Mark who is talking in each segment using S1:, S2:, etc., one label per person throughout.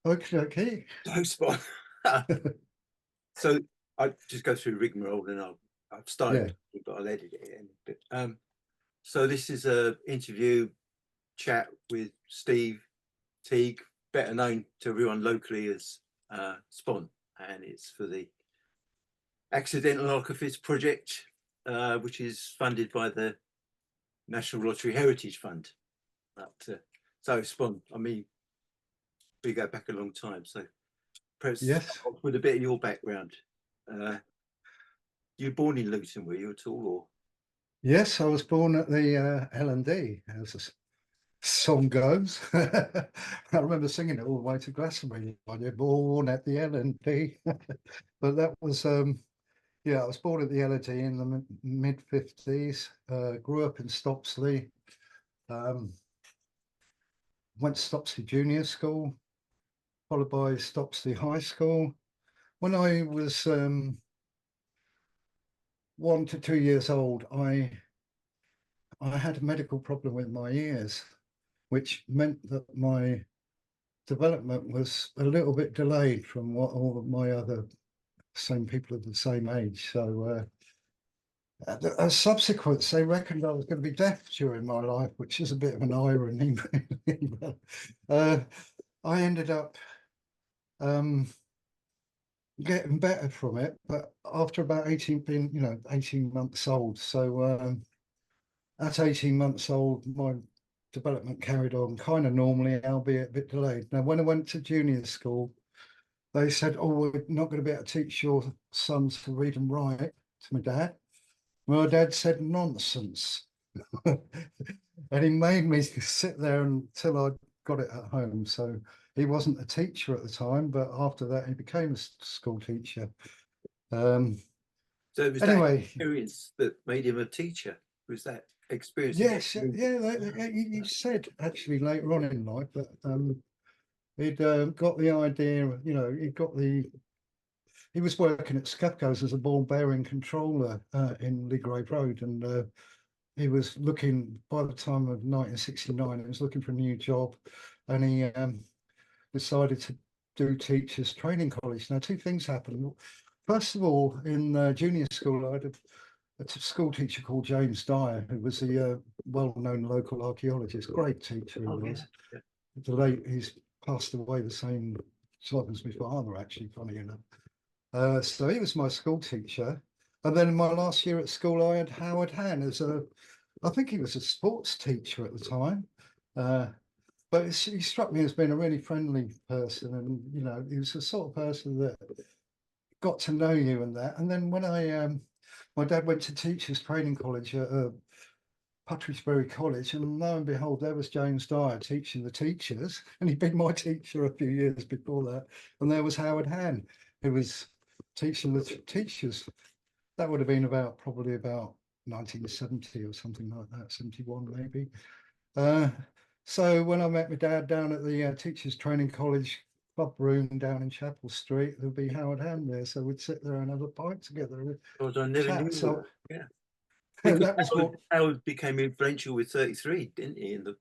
S1: Okay, okay.
S2: So Spon. So I just go through rigmarole and I've started, but I'll edit it in a bit. So this is a interview chat with Steve Teague, better known to everyone locally as Spon, and it's for the Accidental Archivist project, which is funded by the National Lottery Heritage Fund. So Spon, I mean, we go back a long time, so perhaps with a bit of your background. You were born in Luton, were you at all? Or?
S1: Yes, I was born at the L&D, as the song goes. I remember singing it all the way to Glastonbury. I was born at the L&D. But that was, yeah, I was born at the L&D in the mid-50s, grew up in Stopsley, went to Stopsley Junior School, followed by Stopsley High School. When I was 1 to 2 years old, I had a medical problem with my ears, which meant that my development was a little bit delayed from what all of my other same people of the same age. So as subsequence, they reckoned I was going to be deaf during my life, which is a bit of an irony. I ended up getting better from it, but after about 18 months old. So at 18 months old, my development carried on kind of normally, albeit a bit delayed. Now, when I went to junior school, they said, "Oh, we're not going to be able to teach your sons to read and write," to my dad. My dad said, "Nonsense." And he made me sit there until I got it at home. So he wasn't a teacher at the time, but after that, he became a school teacher.
S2: So it was
S1: anyway,
S2: that experience that made him a teacher? Was that experience?
S1: Yes, yeah. He said actually later on in life that he'd got the idea. He was working at Scapco's as a ball bearing controller in Legrave Road, and he was looking, by the time of 1969, he was looking for a new job, and he decided to do teachers training college. Now, two things happened. First of all, in junior school, I had a school teacher called James Dyer, who was a well-known local archaeologist. Great teacher he was. Yeah. He's passed away the same time as my father, actually, funny enough. So he was my school teacher. And then in my last year at school, I had Howard Han as I think he was a sports teacher at the time. But he struck me as being a really friendly person. And, he was the sort of person that got to know you and that. And then when my dad went to teachers training college at Puttersbury College, and lo and behold, there was James Dyer teaching the teachers, and he'd been my teacher a few years before that. And there was Howard Han, who was teaching the teachers. That would have been probably about 1970 or something like that, 71 maybe. So when I met my dad down at the teachers training college club room down in Chapel Street, there'd be Howard Han there, so we'd sit there and have a pint together.
S2: God, I never knew that. Yeah.
S1: That was what
S2: Howard became influential with 33, didn't he? In the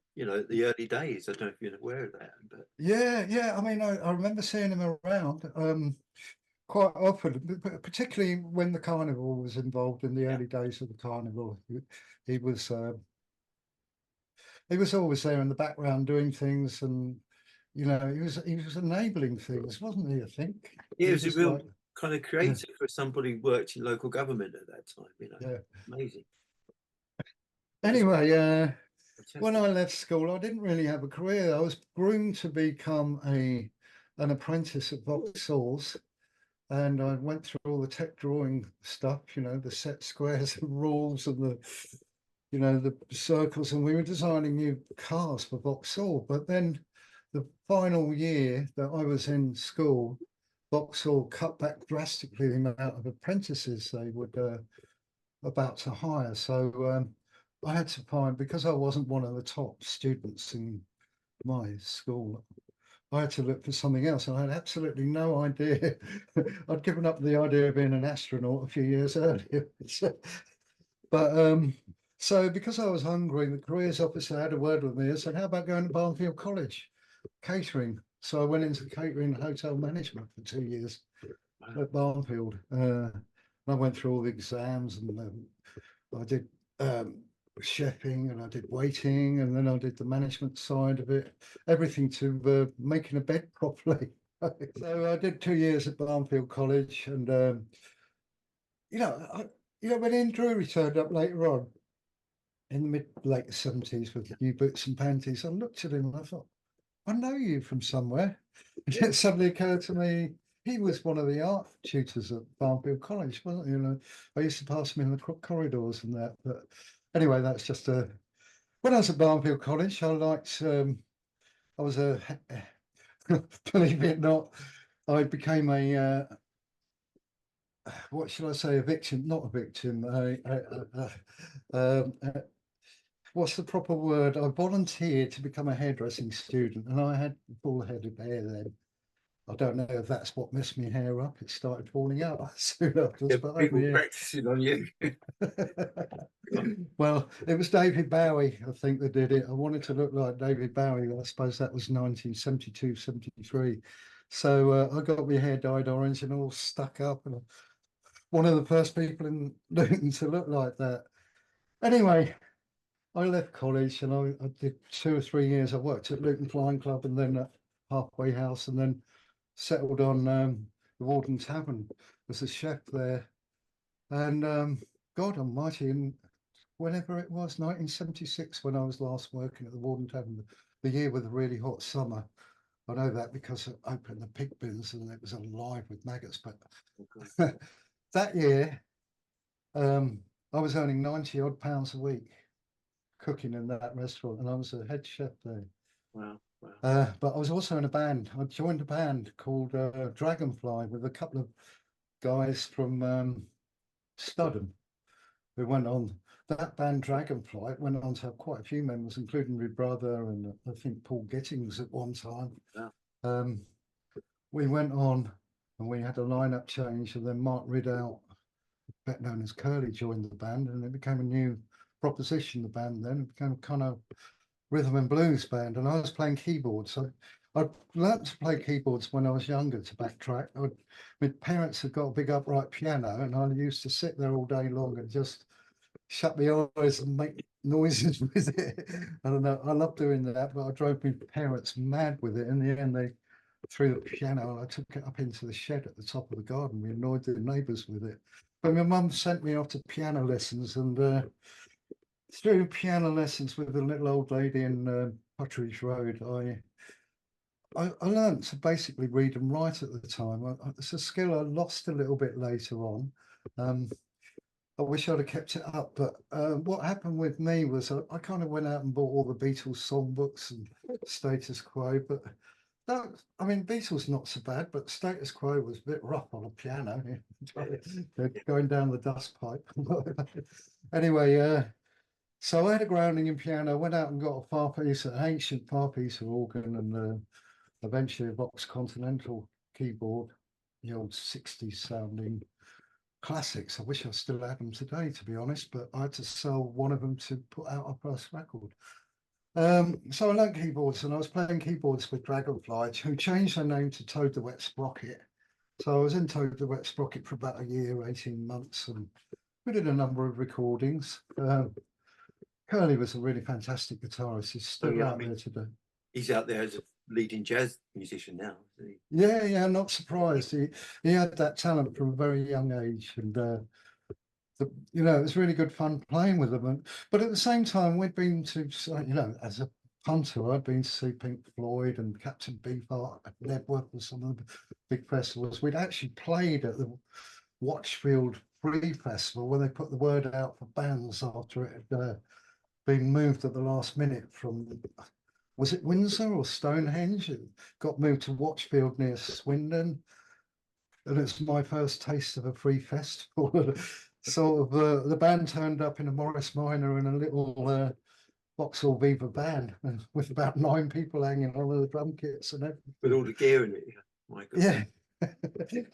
S2: early days. I don't know if you're aware of that, but
S1: yeah. I mean, I remember seeing him around quite often, particularly when the carnival was involved in the early days of the carnival. He was always there in the background doing things, and he was enabling things, wasn't he? I think.
S2: Yeah, he was a real kind of creative for somebody who worked in local government at that time.
S1: Yeah,
S2: amazing.
S1: Anyway, when I left school, I didn't really have a career. I was groomed to become an apprentice at Vauxhall's, and I went through all the tech drawing stuff, the set squares and rules and the circles, and we were designing new cars for Vauxhall. But then the final year that I was in school, Vauxhall cut back drastically the amount of apprentices they would about to hire. So I had to find, because I wasn't one of the top students in my school, I had to look for something else. And I had absolutely no idea. I'd given up the idea of being an astronaut a few years earlier. So because I was hungry, the careers officer had a word with me and said, "How about going to Barnfield College, catering?" So I went into catering and hotel management for 2 years at Barnfield. I went through all the exams, and I did chefing, and I did waiting, and then I did the management side of it, everything to making a bed properly. So I did 2 years at Barnfield College, and when Ian Drury turned up later on in the late 70s with new boots and panties, I looked at him and I thought, I know you from somewhere. And it suddenly occurred to me, he was one of the art tutors at Barnfield College, wasn't he? I used to pass him in the corridors and that. But anyway, that's just when I was at Barnfield College, I liked, I was believe it or not, I became what should I say, a victim, not a victim, what's the proper word? I volunteered to become a hairdressing student, and I had full-headed hair then. I don't know if that's what messed my hair up. It started falling out soon after.
S2: People practicing on you.
S1: Well, it was David Bowie, I think, that did it. I wanted to look like David Bowie. I suppose that was 1972, 73. So I got my hair dyed orange and all stuck up, and one of the first people in Luton to look like that. Anyway, I left college and I did 2 or 3 years. I worked at Luton Flying Club and then at Halfway House, and then settled on the Warden Tavern as a chef there. And God almighty, and whenever it was, 1976, when I was last working at the Warden Tavern, the year with a really hot summer. I know that because I opened the pig bins and it was alive with maggots. But that year, I was earning 90 odd pounds a week cooking in that restaurant, and I was a head chef there.
S2: Wow.
S1: But I was also in a band. I joined a band called Dragonfly with a couple of guys from Studham who went on. That band Dragonfly went on to have quite a few members, including my brother and I think Paul Gittings at one time.
S2: Yeah.
S1: We went on and we had a lineup change, and then Mark Ridout, better known as Curly, joined the band, and it became a new proposition, the band then. It became kind of rhythm and blues band, and I was playing keyboards. So I learned to play keyboards when I was younger, to backtrack. My parents had got a big upright piano, and I used to sit there all day long and just shut my eyes and make noises with it. I don't know, I love doing that, but I drove my parents mad with it. In the end, they threw the piano and I took it up into the shed at the top of the garden. We annoyed the neighbours with it. But my mum sent me off to piano lessons, and through piano lessons with a little old lady in Putteridge Road, I learned to basically read and write at the time. It's a skill I lost a little bit later on. I wish I'd have kept it up, but what happened with me was I kind of went out and bought all the Beatles songbooks and Status Quo, but that, I mean, Beatles not so bad, but Status Quo was a bit rough on a piano, going down the dust pipe. Anyway, so I had a grounding in piano, went out and got a Farpeace, an ancient Farpeace organ, and eventually a Vox Continental keyboard, the old 60s sounding classics. I wish I still had them today, to be honest, but I had to sell one of them to put out our first record. So I learned keyboards, and I was playing keyboards with Dragonfly, who changed their name to Toad the Wet Sprocket. So I was in Toad the Wet Sprocket for about a year, 18 months, and we did a number of recordings. Curly was a really fantastic guitarist. He's still out there today.
S2: He's out there as a leading jazz musician now, isn't he?
S1: Yeah, I'm not surprised. He had that talent from a very young age, and it was really good fun playing with them. But at the same time, we'd been to, as a punter, I'd been to see Pink Floyd and Captain Beefheart at Nebworth and some of the big festivals. We'd actually played at the Watchfield Free Festival, where they put the word out for bands after it had been moved at the last minute from, was it Windsor or Stonehenge? It got moved to Watchfield near Swindon. And it's my first taste of a free festival. Sort of the band turned up in a Morris Minor and a little Vauxhall Viva van with about 9 people hanging on the drum kits and everything.
S2: With all the gear in it, my God.
S1: Yeah.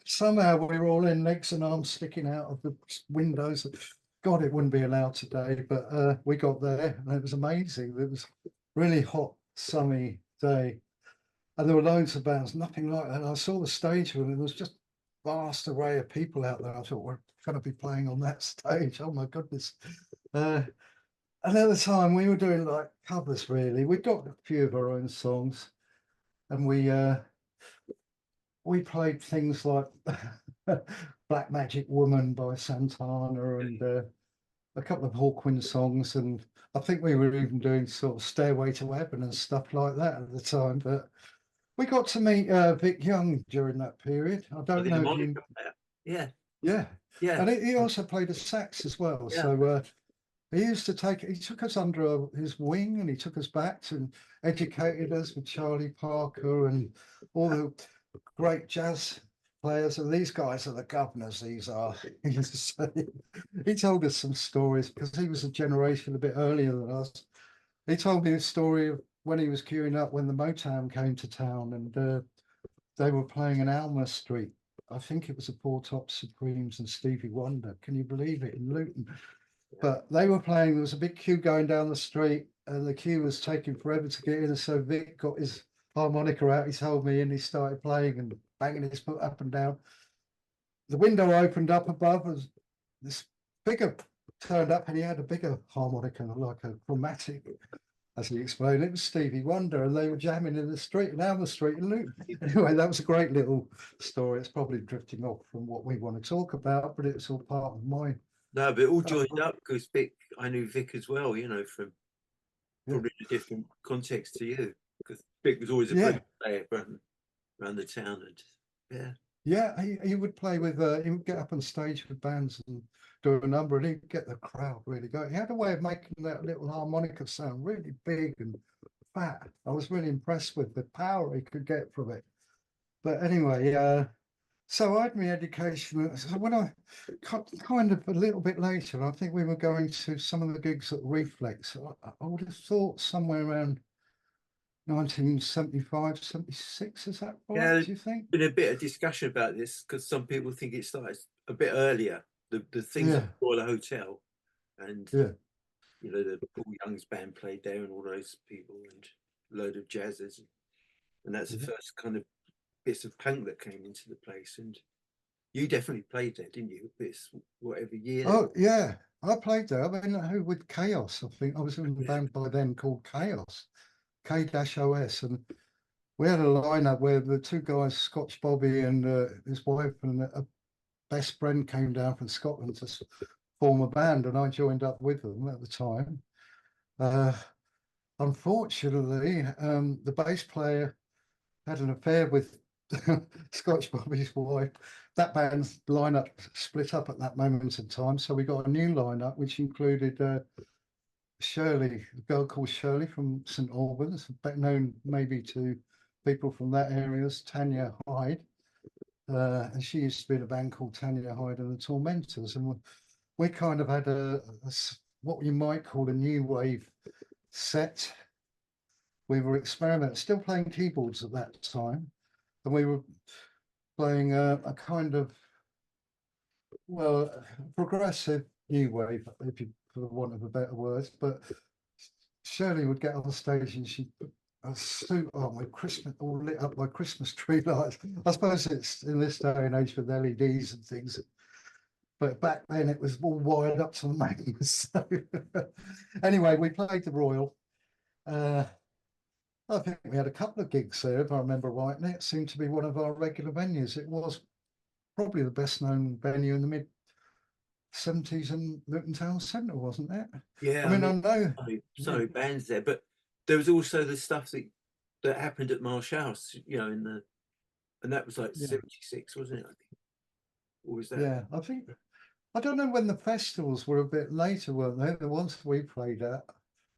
S1: Somehow we were all in, legs and arms sticking out of the windows. God, it wouldn't be allowed today, but we got there and it was amazing. It was really hot, sunny day. And there were loads of bands, nothing like that. I saw the stage and it was just vast array of people out there. I thought, we're going to be playing on that stage. Oh my goodness. And at the time we were doing like covers really. We got a few of our own songs and we played things like Black Magic Woman by Santana and a couple of Hawkwind songs. And I think we were even doing sort of Stairway to Heaven and stuff like that at the time. But we got to meet Vic Young during that period. I don't know if you...
S2: Yeah.
S1: Yeah.
S2: Yeah.
S1: And he also played a sax as well.
S2: Yeah.
S1: So he used to he took us under his wing and he took us back and educated us with Charlie Parker and all the great jazz players. And these guys are the governors, these are. He used to say. He told us some stories because he was a generation a bit earlier than us. He told me a story of when he was queuing up when the Motown came to town and they were playing in Alma Street. I think it was the Four Top Supremes and Stevie Wonder. Can you believe it, in Luton? But they were playing, there was a big queue going down the street and the queue was taking forever to get in. And so Vic got his harmonica out, he told me, and he started playing and banging his foot up and down. The window opened up above, as this figure turned up and he had a bigger harmonica, like a chromatic, as he explained. It was Stevie Wonder and they were jamming in the street, down the street in Luton. Anyway, that was a great little story. It's probably drifting off from what we want to talk about, but it's all part of my...
S2: No, but it all joined up because Vic, I knew Vic as well, you know, from probably a different context to you, because Vic was always a blues player around the town. And
S1: he would play with, he would get up on stage with bands and do a number and he'd get the crowd really going. He had a way of making that little harmonica sound really big and fat. I was really impressed with the power he could get from it. But anyway, so I had my education. So when I kind of a little bit later, I think we were going to some of the gigs at Reflex. I would have thought somewhere around 1975, 76. Is that right? Do you think?
S2: Been a bit of discussion about this because some people think it started a bit earlier. The things at the Hotel, and you know, the Paul Young's band played there and all those people and a load of jazzers, and that's the first kind of bits of punk that came into the place. And you definitely played there, didn't you? It's whatever year.
S1: Oh yeah, I played there. I mean, who with Chaos? I think I was in a band by then called Chaos, K-OS, and we had a lineup where the two guys, Scotch Bobby and his wife and a best friend, came down from Scotland to form a band, and I joined up with them at the time. Unfortunately, the bass player had an affair with Scotch Bobby's wife. That band's lineup split up at that moment in time, so we got a new lineup which included Shirley, a girl called Shirley from St Albans, better known maybe to people from that area as Tanya Hyde. And she used to be in a band called Tanya Hyde and the Tormentors, and we kind of had what you might call a new wave set. We were experimenting, still playing keyboards at that time, and we were playing a kind of, well, progressive new wave, if you, for the want of a better word. But Shirley would get on the stage and she'd put a suit on with Christmas, all lit up by Christmas tree lights. I suppose it's in this day and age with LEDs and things, but back then it was all wired up to the mains. So anyway, we played the Royal. I think we had a couple of gigs there, if I remember rightly. It seemed to be one of our regular venues. It was probably the best known venue in the mid 70s in Luton Town Centre, wasn't it?
S2: Yeah,
S1: I know
S2: so bands there, but there was also the stuff that happened at Marsh House, you know, and that was like 76, wasn't it? I think. Or was that?
S1: Yeah, I don't know when the festivals were a bit later, weren't they? The ones we played at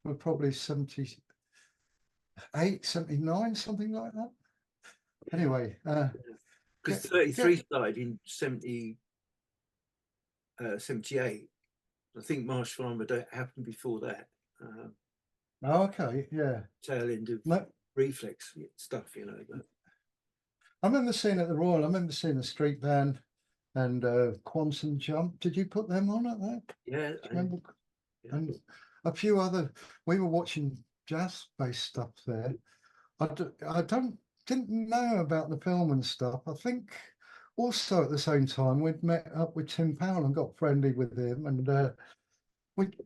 S1: were probably 78, 79, something like that. Anyway,
S2: because 33 started in 78. I think Marsh Farmer happened before that.
S1: okay, yeah.
S2: Tail end of Reflex stuff, you know. But
S1: I remember seeing at the Royal, I remember seeing the street band and Quantum Jump. Did you put them on at that?
S2: Yeah.
S1: Remember? Yeah. And a few other, we were watching jazz-based stuff there. I don't didn't know about the film and stuff. I think also at the same time we'd met up with Tim Powell and got friendly with him, and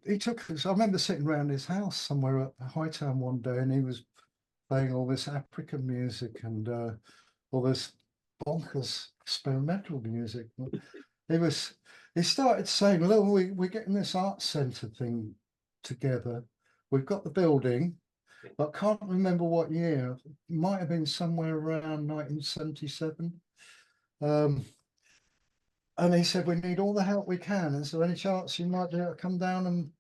S1: he took us. I remember sitting around his house somewhere at Hightown one day, and he was playing all this African music and all this bonkers experimental music. He was. He started saying, "Look, we're getting this art centre thing together. We've got the building, but I can't remember what year. It might have been somewhere around 1977." Um, and he said, "We need all the help we can. Is there any chance you might be able to come down and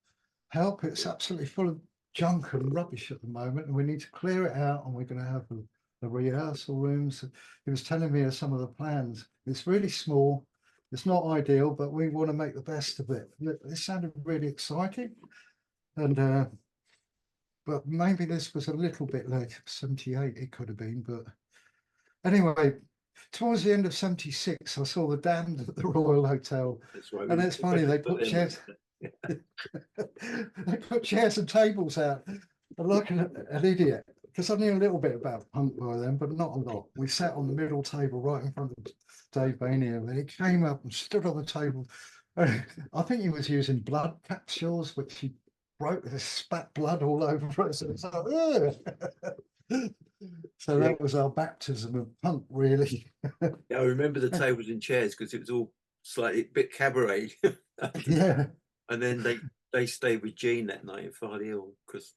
S1: help? It's absolutely full of junk and rubbish at the moment, and we need to clear it out, and we're going to have the rehearsal rooms." He was telling me of some of the plans. It's really small. It's not ideal, but we want to make the best of it. It sounded really exciting. And but maybe this was a little bit late, 78 it could have been. But anyway, towards the end of 76, I saw The Damned at the Royal Hotel.
S2: That's right.
S1: And it's funny, they put chairs, they put chairs and tables out. I'm like an idiot, because I knew a little bit about punk by then, but not a lot. We sat on the middle table right in front of Dave Vania, and he came up and stood on the table. I think he was using blood capsules, which he broke, spat blood all over us. And so, so that was our baptism of punk, really.
S2: Yeah, I remember the tables and chairs because it was all slightly a bit cabaret.
S1: Yeah.
S2: And then they stayed with Gene that night in Farley Hill because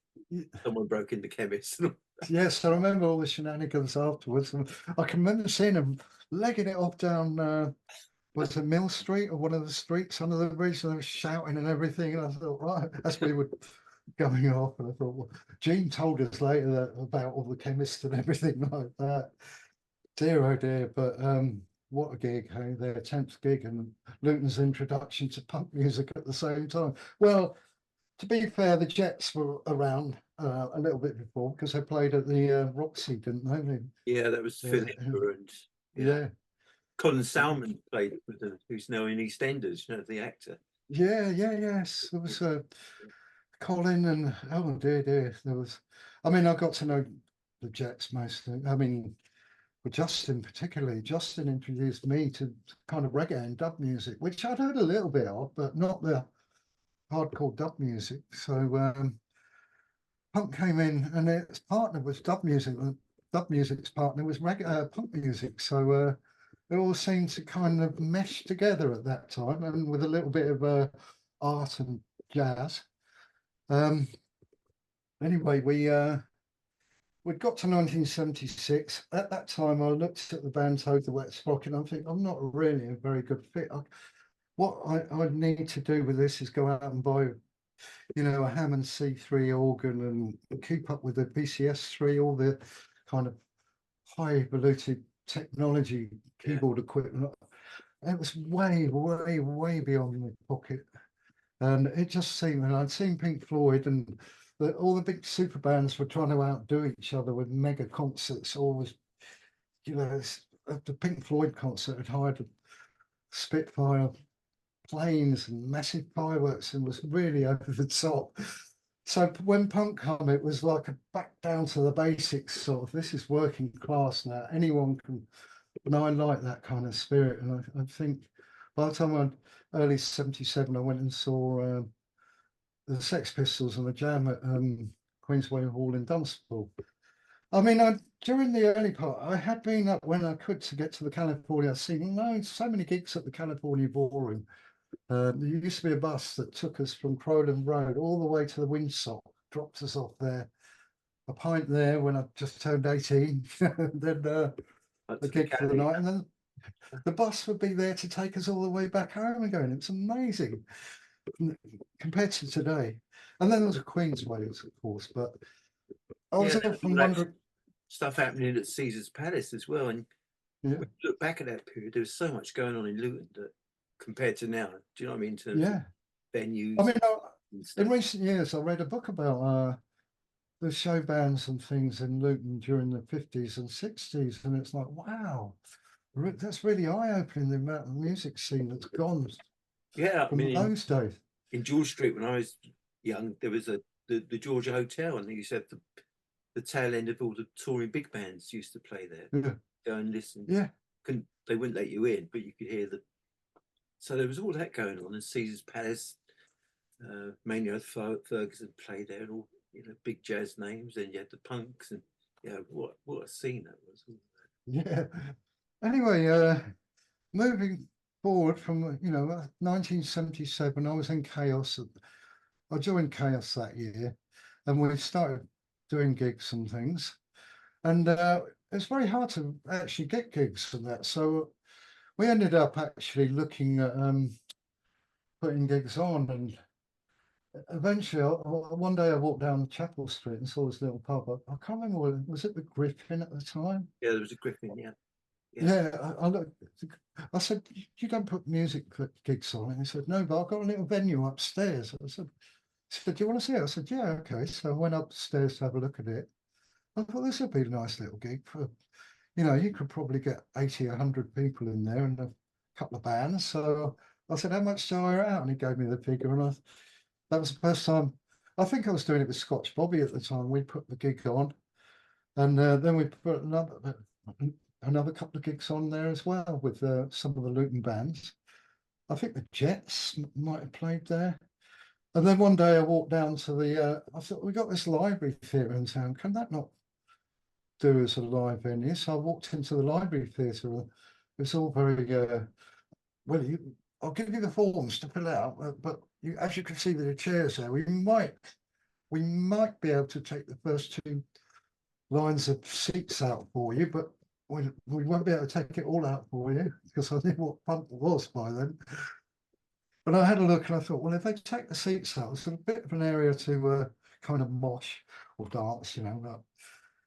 S2: someone broke in the chemist.
S1: Yes, I remember all the shenanigans afterwards. And I can remember seeing him legging it off down, was it Mill Street or one of the streets under the bridge, and they were shouting and everything. And I thought, right, as we were going off, and I thought, well, Gene told us later that, about all the chemists and everything like that. Dear, oh dear, but what a gig, hey, their 10th gig and Luton's introduction to punk music at the same time. Well, to be fair, the Jets were around a little bit before because they played at the Roxy, didn't they?
S2: Yeah, that was Phil Hipper and
S1: yeah.
S2: Colin Salmon played with them, who's now in EastEnders, you know, the actor.
S1: Yes. There was Colin and oh dear, there was. I mean, I got to know the Jets mostly. I mean, with Justin particularly. Justin introduced me to kind of reggae and dub music, which I'd heard a little bit of, but not the hardcore dub music. So punk came in, and its partner was dub music. Dub music's partner was reggae, punk music. So it all seemed to kind of mesh together at that time, and with a little bit of art and jazz. Anyway, we'd got to 1976. At that time, I looked at the band Toad the Wet Sprocket, and I'm thinking, I'm not really a very good fit. What I need to do with this is go out and buy, you know, a Hammond C3 organ and keep up with the PCS3, all the kind of high evolutive technology keyboard equipment. It was way beyond my pocket. And it just seemed, and I'd seen Pink Floyd, and all the big super bands were trying to outdo each other with mega concerts. Always, you know, the Pink Floyd concert had hired Spitfire planes and massive fireworks and was really over the top. So when punk came, it was like a back down to the basics sort of. This is working class now. Anyone can, and I like that kind of spirit. And I think by the time early 77, I went and saw the Sex Pistols and the Jam at Queensway Hall in Dunstable. I mean, during the early part, I had been up when I could to get to the California. I've seen so many gigs at the California Ballroom. There used to be a bus that took us from Crowland Road all the way to the Windsock, dropped us off there, a pint there when I just turned 18, then a gig for the night, and then the bus would be there to take us all the way back home again. It's amazing compared to today. And then there's a Queensways, of course, but I was often wondering
S2: stuff happening at Caesar's Palace as well. And when you look back at that period, there was so much going on in Luton that compared to now, do you know what I mean? In terms of venues.
S1: I mean, in recent years, I read a book about the show bands and things in Luton during the 50s and 60s, and it's like, wow, that's really eye-opening, the amount of music scene that's gone.
S2: Yeah,
S1: I mean, those days.
S2: In George Street, when I was young, there was the Georgia Hotel, and they used to have the tail end of all the touring big bands used to play there.
S1: Yeah.
S2: Go and listen.
S1: Yeah.
S2: They wouldn't let you in, but you could hear the. So there was all that going on, and Caesar's Palace, Maynard Ferguson played there, and all, you know, big jazz names. And you had the punks, and you know, what a scene that was.
S1: Yeah. Anyway, moving forward from 1977, I was in Chaos. I joined Chaos that year, and we started doing gigs and things. And it's very hard to actually get gigs and that. So we ended up actually looking at putting gigs on. And eventually, one day I walked down Chapel Street and saw this little pub. I can't remember, was it the Griffin at the time?
S2: Yeah, there was a Griffin, yeah.
S1: Yeah, I looked. I said, "You don't put music gigs on?" And he said, "No, but I've got a little venue upstairs." I said, "Do you want to see it?" I said, "Yeah, okay." So I went upstairs to have a look at it. I thought this would be a nice little gig for, you could probably get 80, 100 people in there and a couple of bands. So I said, "How much do I hire out?" And he gave me the figure. And that was the first time. I think I was doing it with Scotch Bobby at the time. We put the gig on, and then we put another couple of gigs on there as well with some of the Luton bands. I think the Jets might have played there. And then one day I walked down to I thought, we got this library theatre in town. Can that not do as a live venue? So I walked into the library theatre. It's all very, well, I'll give you the forms to fill out, but as you can see with the chairs there, we might be able to take the first 2 lines of seats out for you, but we won't be able to take it all out for you because I knew what punk was by then. But I had a look and I thought, well, if they take the seats out, it's a bit of an area to kind of mosh or dance,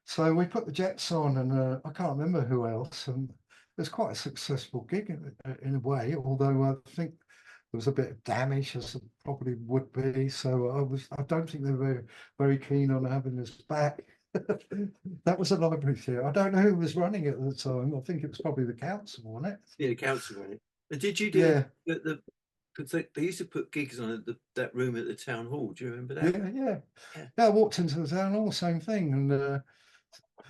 S1: So we put the Jets on, and I can't remember who else. And it was quite a successful gig in a way, although I think there was a bit of damage, as it probably would be. So I don't think they were very, very keen on having us back. That was a library theatre. I don't know who was running it at the time. I think it was probably the council, wasn't it?
S2: Yeah, the council ran it. And did you do because they used to put gigs on at that room at the town hall? Do you remember that?
S1: Yeah. I walked into the town hall, same thing. And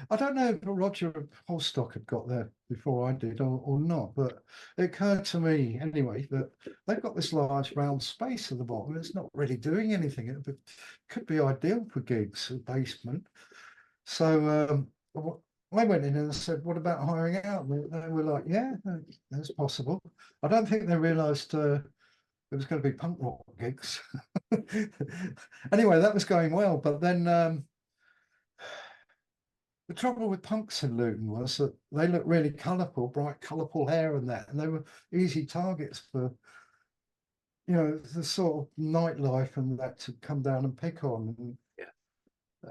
S1: I don't know if Roger Holstock had got there before I did or not, but it occurred to me anyway that they've got this large round space at the bottom. It's not really doing anything. It could be ideal for gigs, a basement. So I went in and said, "What about hiring out?" And they were like, "Yeah, that's possible." I don't think they realised it was going to be punk rock gigs. Anyway, that was going well, but then the trouble with punks in Luton was that they looked really colourful, bright, colourful hair and that, and they were easy targets for, the sort of nightlife and that to come down and pick on.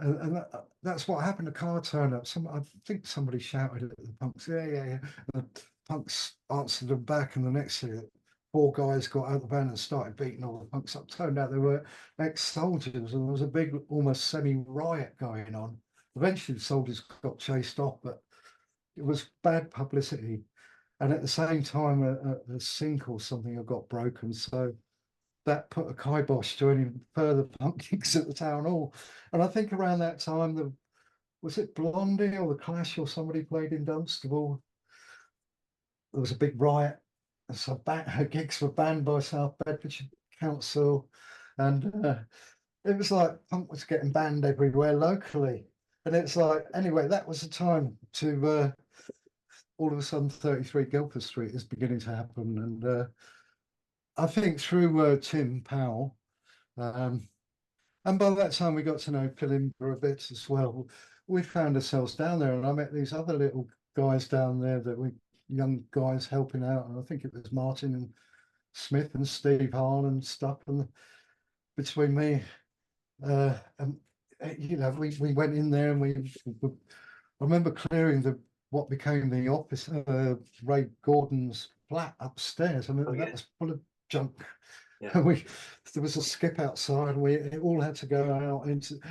S1: And that's what happened to car turn up. I think somebody shouted at the punks, yeah. And the punks answered them back, and the next thing, 4 guys got out of the van and started beating all the punks up. Turned out they were ex-soldiers, and there was a big, almost semi-riot going on. Eventually, the soldiers got chased off, but it was bad publicity. And at the same time, a sink or something had got broken, so that put a kibosh to any further punk gigs at the town hall. And I think around that time, was it Blondie or the Clash or somebody played in Dunstable? There was a big riot. And so gigs were banned by South Bedfordshire Council. And it was like punk was getting banned everywhere locally. And it's like, anyway, that was the time to all of a sudden 33 Guildford Street is beginning to happen. And I think through Tim Powell, and by that time we got to know Phil Imber a bit as well. We found ourselves down there, and I met these other little guys down there young guys helping out. And I think it was Martin and Smith and Steve Hall and stuff. And between me, and we went in there, and I remember clearing what became the office, Ray Gordon's flat upstairs. I mean, that was full of junk. Yeah. There was a skip outside, and we all had to go out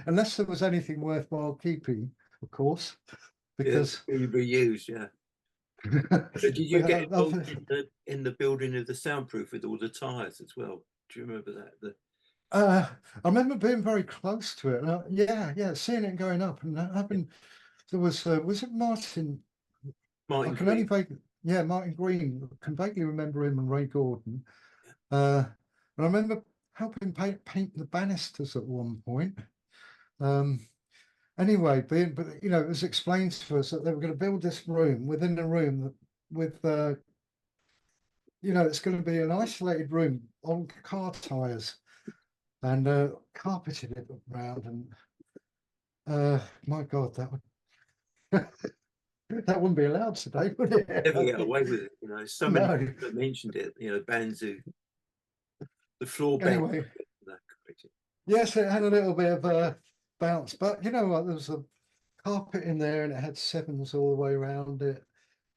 S1: unless there was anything worthwhile keeping, of course, because
S2: you reused. Yeah. So did you get involved in the building of the soundproof with all the tires as well? Do you remember that?
S1: I remember being very close to it. Yeah, seeing it going up, and that happened. There was it Martin? I
S2: Martin
S1: can only
S2: Green.
S1: vaguely, yeah, Martin Green. I can vaguely remember him and Ray Gordon. And I remember helping paint the banisters at one point. Um, anyway, but it was explained to us that they were going to build this room within the room with it's going to be an isolated room on car tires and carpeted it around. And my God, that wouldn't be allowed today, would
S2: Never get
S1: it?
S2: away with it, So many
S1: No.
S2: people have mentioned it, bands who the floor bend.
S1: Anyway, yes, it had a little bit of a bounce, but you know what? There was a carpet in there, and it had sevens all the way around it.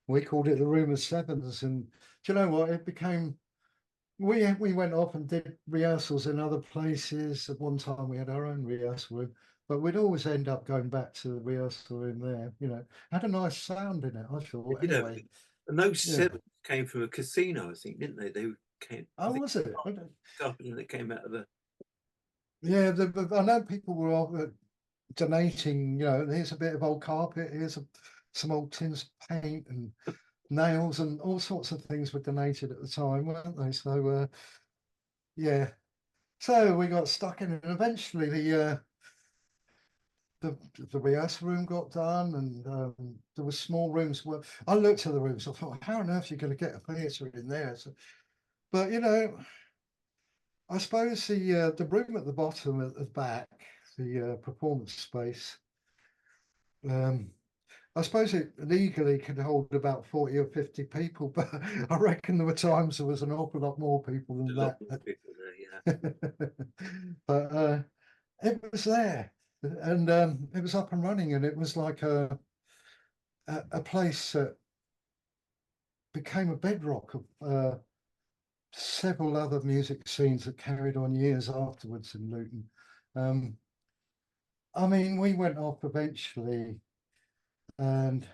S1: We called it the room of sevens, and do you know what? It became. We went off and did rehearsals in other places. At one time, we had our own rehearsal room, but we'd always end up going back to the rehearsal room there. Had a nice sound in it, I thought.
S2: You know,
S1: Anyway,
S2: and those
S1: yeah.
S2: sevens came from a casino, I think, didn't they? They came. I
S1: Oh,
S2: think
S1: was it?
S2: company that came out of the.
S1: Yeah, I know people were all donating. Here's a bit of old carpet. Here's some old tins of paint and nails and all sorts of things were donated at the time, weren't they? So yeah. So we got stuck in it, and eventually the rehearsal room got done, and there were small rooms where I looked at the rooms. I thought, how on earth are you going to get a theatre in there? So, but I suppose the room at the bottom at the back, the performance space. I suppose it legally could hold about 40 or 50 people, but I reckon there were times there was an awful lot more people than
S2: A lot
S1: that.
S2: more people there,
S1: But it was there, and it was up and running, and it was like a place that became a bedrock of several other music scenes that carried on years afterwards in Luton. I mean, we went off eventually, and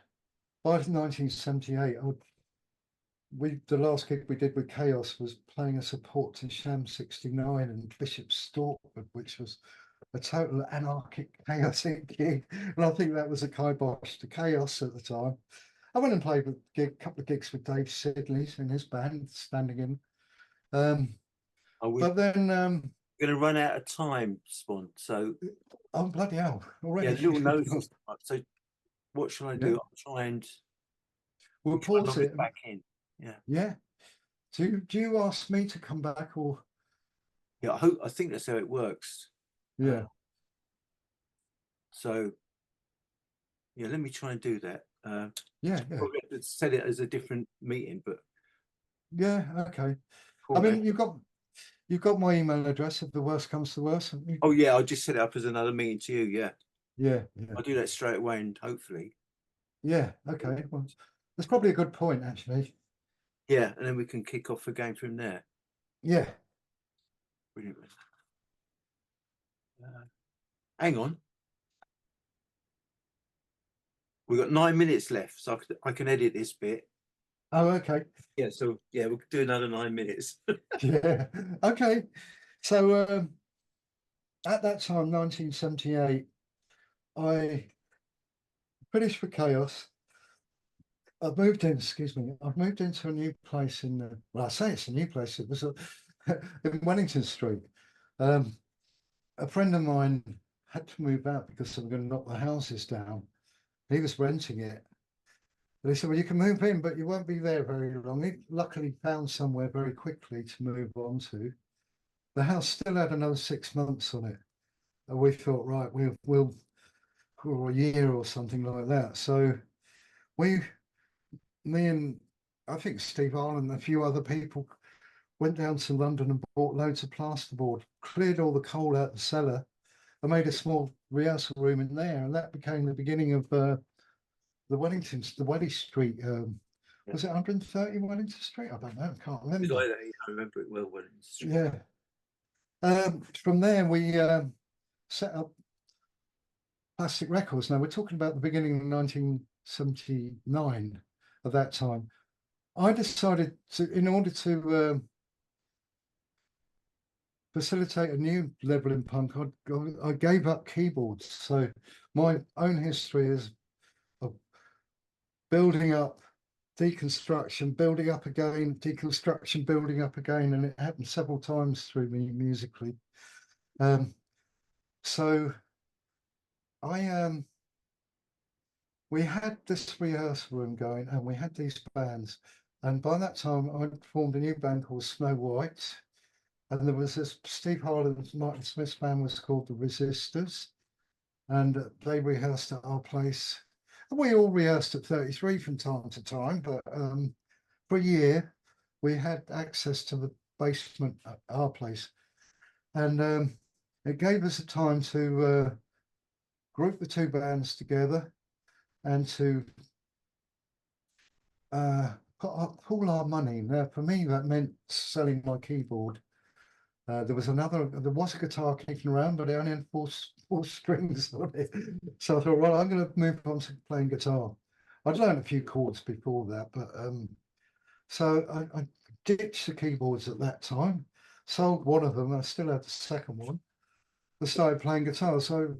S1: by 1978, the last gig we did with Chaos was playing a support to Sham 69 and Bishop Stortford, which was a total anarchic, chaotic gig. And I think that was a kibosh to Chaos at the time. I went and played a couple of gigs with Dave Sidley's in his band, standing in.
S2: We're
S1: But then,
S2: going to run out of time, Spon. So,
S1: oh, bloody hell, already.
S2: little notice. So, what shall I
S1: Yeah,
S2: do? I'll try and
S1: we'll pause
S2: log
S1: it.
S2: it back in. Yeah.
S1: Yeah. Do you ask me to come back or?
S2: Yeah, I think that's how it works.
S1: Yeah.
S2: So, yeah, let me try and do that.
S1: Yeah.
S2: Probably have to set it as a different meeting, but
S1: Yeah. Okay. I
S2: format.
S1: mean, you've got my email address if the worst comes to worst, haven't you?
S2: Oh yeah, I'll just set it up as another meeting to you. Yeah,
S1: Yeah.
S2: I'll do that straight away, and hopefully,
S1: Yeah. Okay. Well, that's probably a good point, actually.
S2: yeah, and then we can kick off again from there.
S1: Yeah.
S2: Brilliant. Hang on, we've got 9 minutes left, so I can edit this bit.
S1: Oh, okay.
S2: Yeah, so yeah, we'll do another 9 minutes.
S1: Yeah. Okay. So at that time, 1978, I finished for Chaos. I've moved in, excuse me, I've moved into a new place well, I say it's a new place. It was in Wellington Street. A friend of mine had to move out because they were going to knock the houses down. He was renting it. And he said, well, you can move in, but you won't be there very long. He luckily found somewhere very quickly to move on to. The house still had another 6 months on it. And we thought, right, we'll for a year or something like that. So me and I think Steve Arlen and a few other people went down to London and bought loads of plasterboard, cleared all the coal out the cellar, and made a small rehearsal room in there. And that became the beginning of the Welly Street. Was it 130 Wellington Street? I don't know. I can't
S2: It's
S1: remember.
S2: like that, I remember it well.
S1: Yeah. From there, we set up Plastic Records. Now, we're talking about the beginning of 1979 at that time. I decided to, in order to facilitate a new level in punk, I gave up keyboards. So my own history is of building up, deconstruction, building up again, deconstruction, building up again, and it happened several times through me musically. So I we had this rehearsal room going, and we had these bands, and by that time I formed a new band called Snow White, and there was this Steve Harland's Martin Smith's band was called the Resistors, and they rehearsed at our place. And we all rehearsed at 33 from time to time, but for a year we had access to the basement at our place, and it gave us a time to group the two bands together and to put up all our money. Now, for me, that meant selling my keyboard. There was a guitar kicking around, but it only had four strings on it. So I thought, well, I'm going to move on to playing guitar. I'd learned a few chords before that, but so I ditched the keyboards at that time, sold one of them, I still had the second one. I started playing guitar, so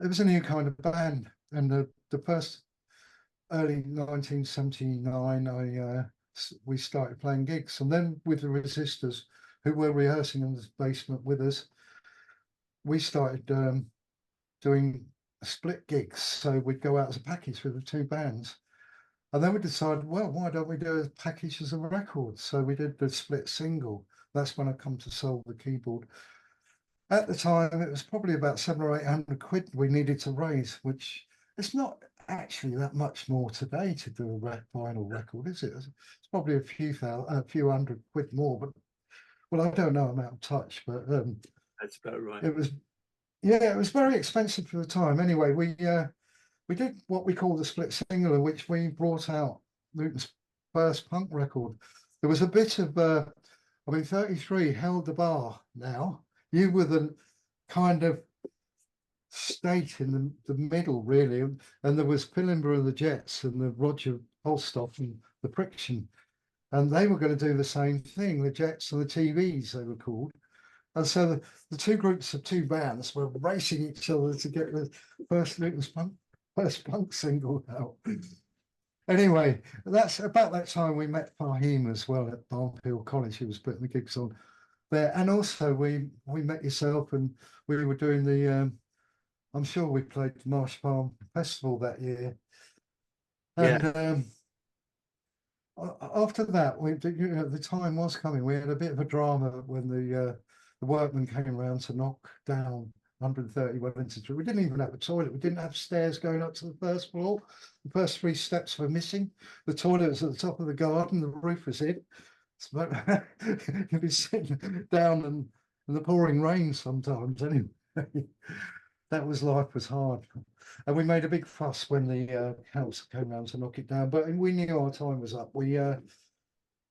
S1: it was a new kind of band. And the first early 1979, we started playing gigs, and then with the Resistors, who were rehearsing in the basement with us, we started doing split gigs. So we'd go out as a package with the two bands, and then we decided, well, why don't we do a package as a record? So we did the split single. That's when I come to sell the keyboard. At the time, it was probably about 700 or 800 quid we needed to raise, which it's not actually that much more today to do a vinyl record, is it? It's probably a few hundred quid more, but well, I don't know, I'm out of touch, but
S2: that's about right.
S1: It was, yeah, it was very expensive for the time. Anyway, we did what we call the split single, in which we brought out Luton's first punk record. There was a bit of, 33 held the bar now. You were the kind of state in the middle, really. And there was Pilimber and the Jets and the Roger Holstoff and the Friction. And they were going to do the same thing, the Jets and the TVs, they were called. And so the two groups of two bands were racing each other to get the first punk single out. Anyway, that's about that time we met Fahim as well at Barnfield College, who was putting the gigs on there. And also we met yourself, and we were doing the I'm sure we played the Marsh Farm Festival that year. And after that, the time was coming. We had a bit of a drama when the workmen came around to knock down 130 Wellington Street. We didn't even have a toilet. We didn't have stairs going up to the first floor. The first 3 steps were missing. The toilet was at the top of the garden. The roof was in. So you'd be sitting down in the pouring rain sometimes. Anyway, that was life was hard. And we made a big fuss when the council came round to knock it down. But we knew our time was up. We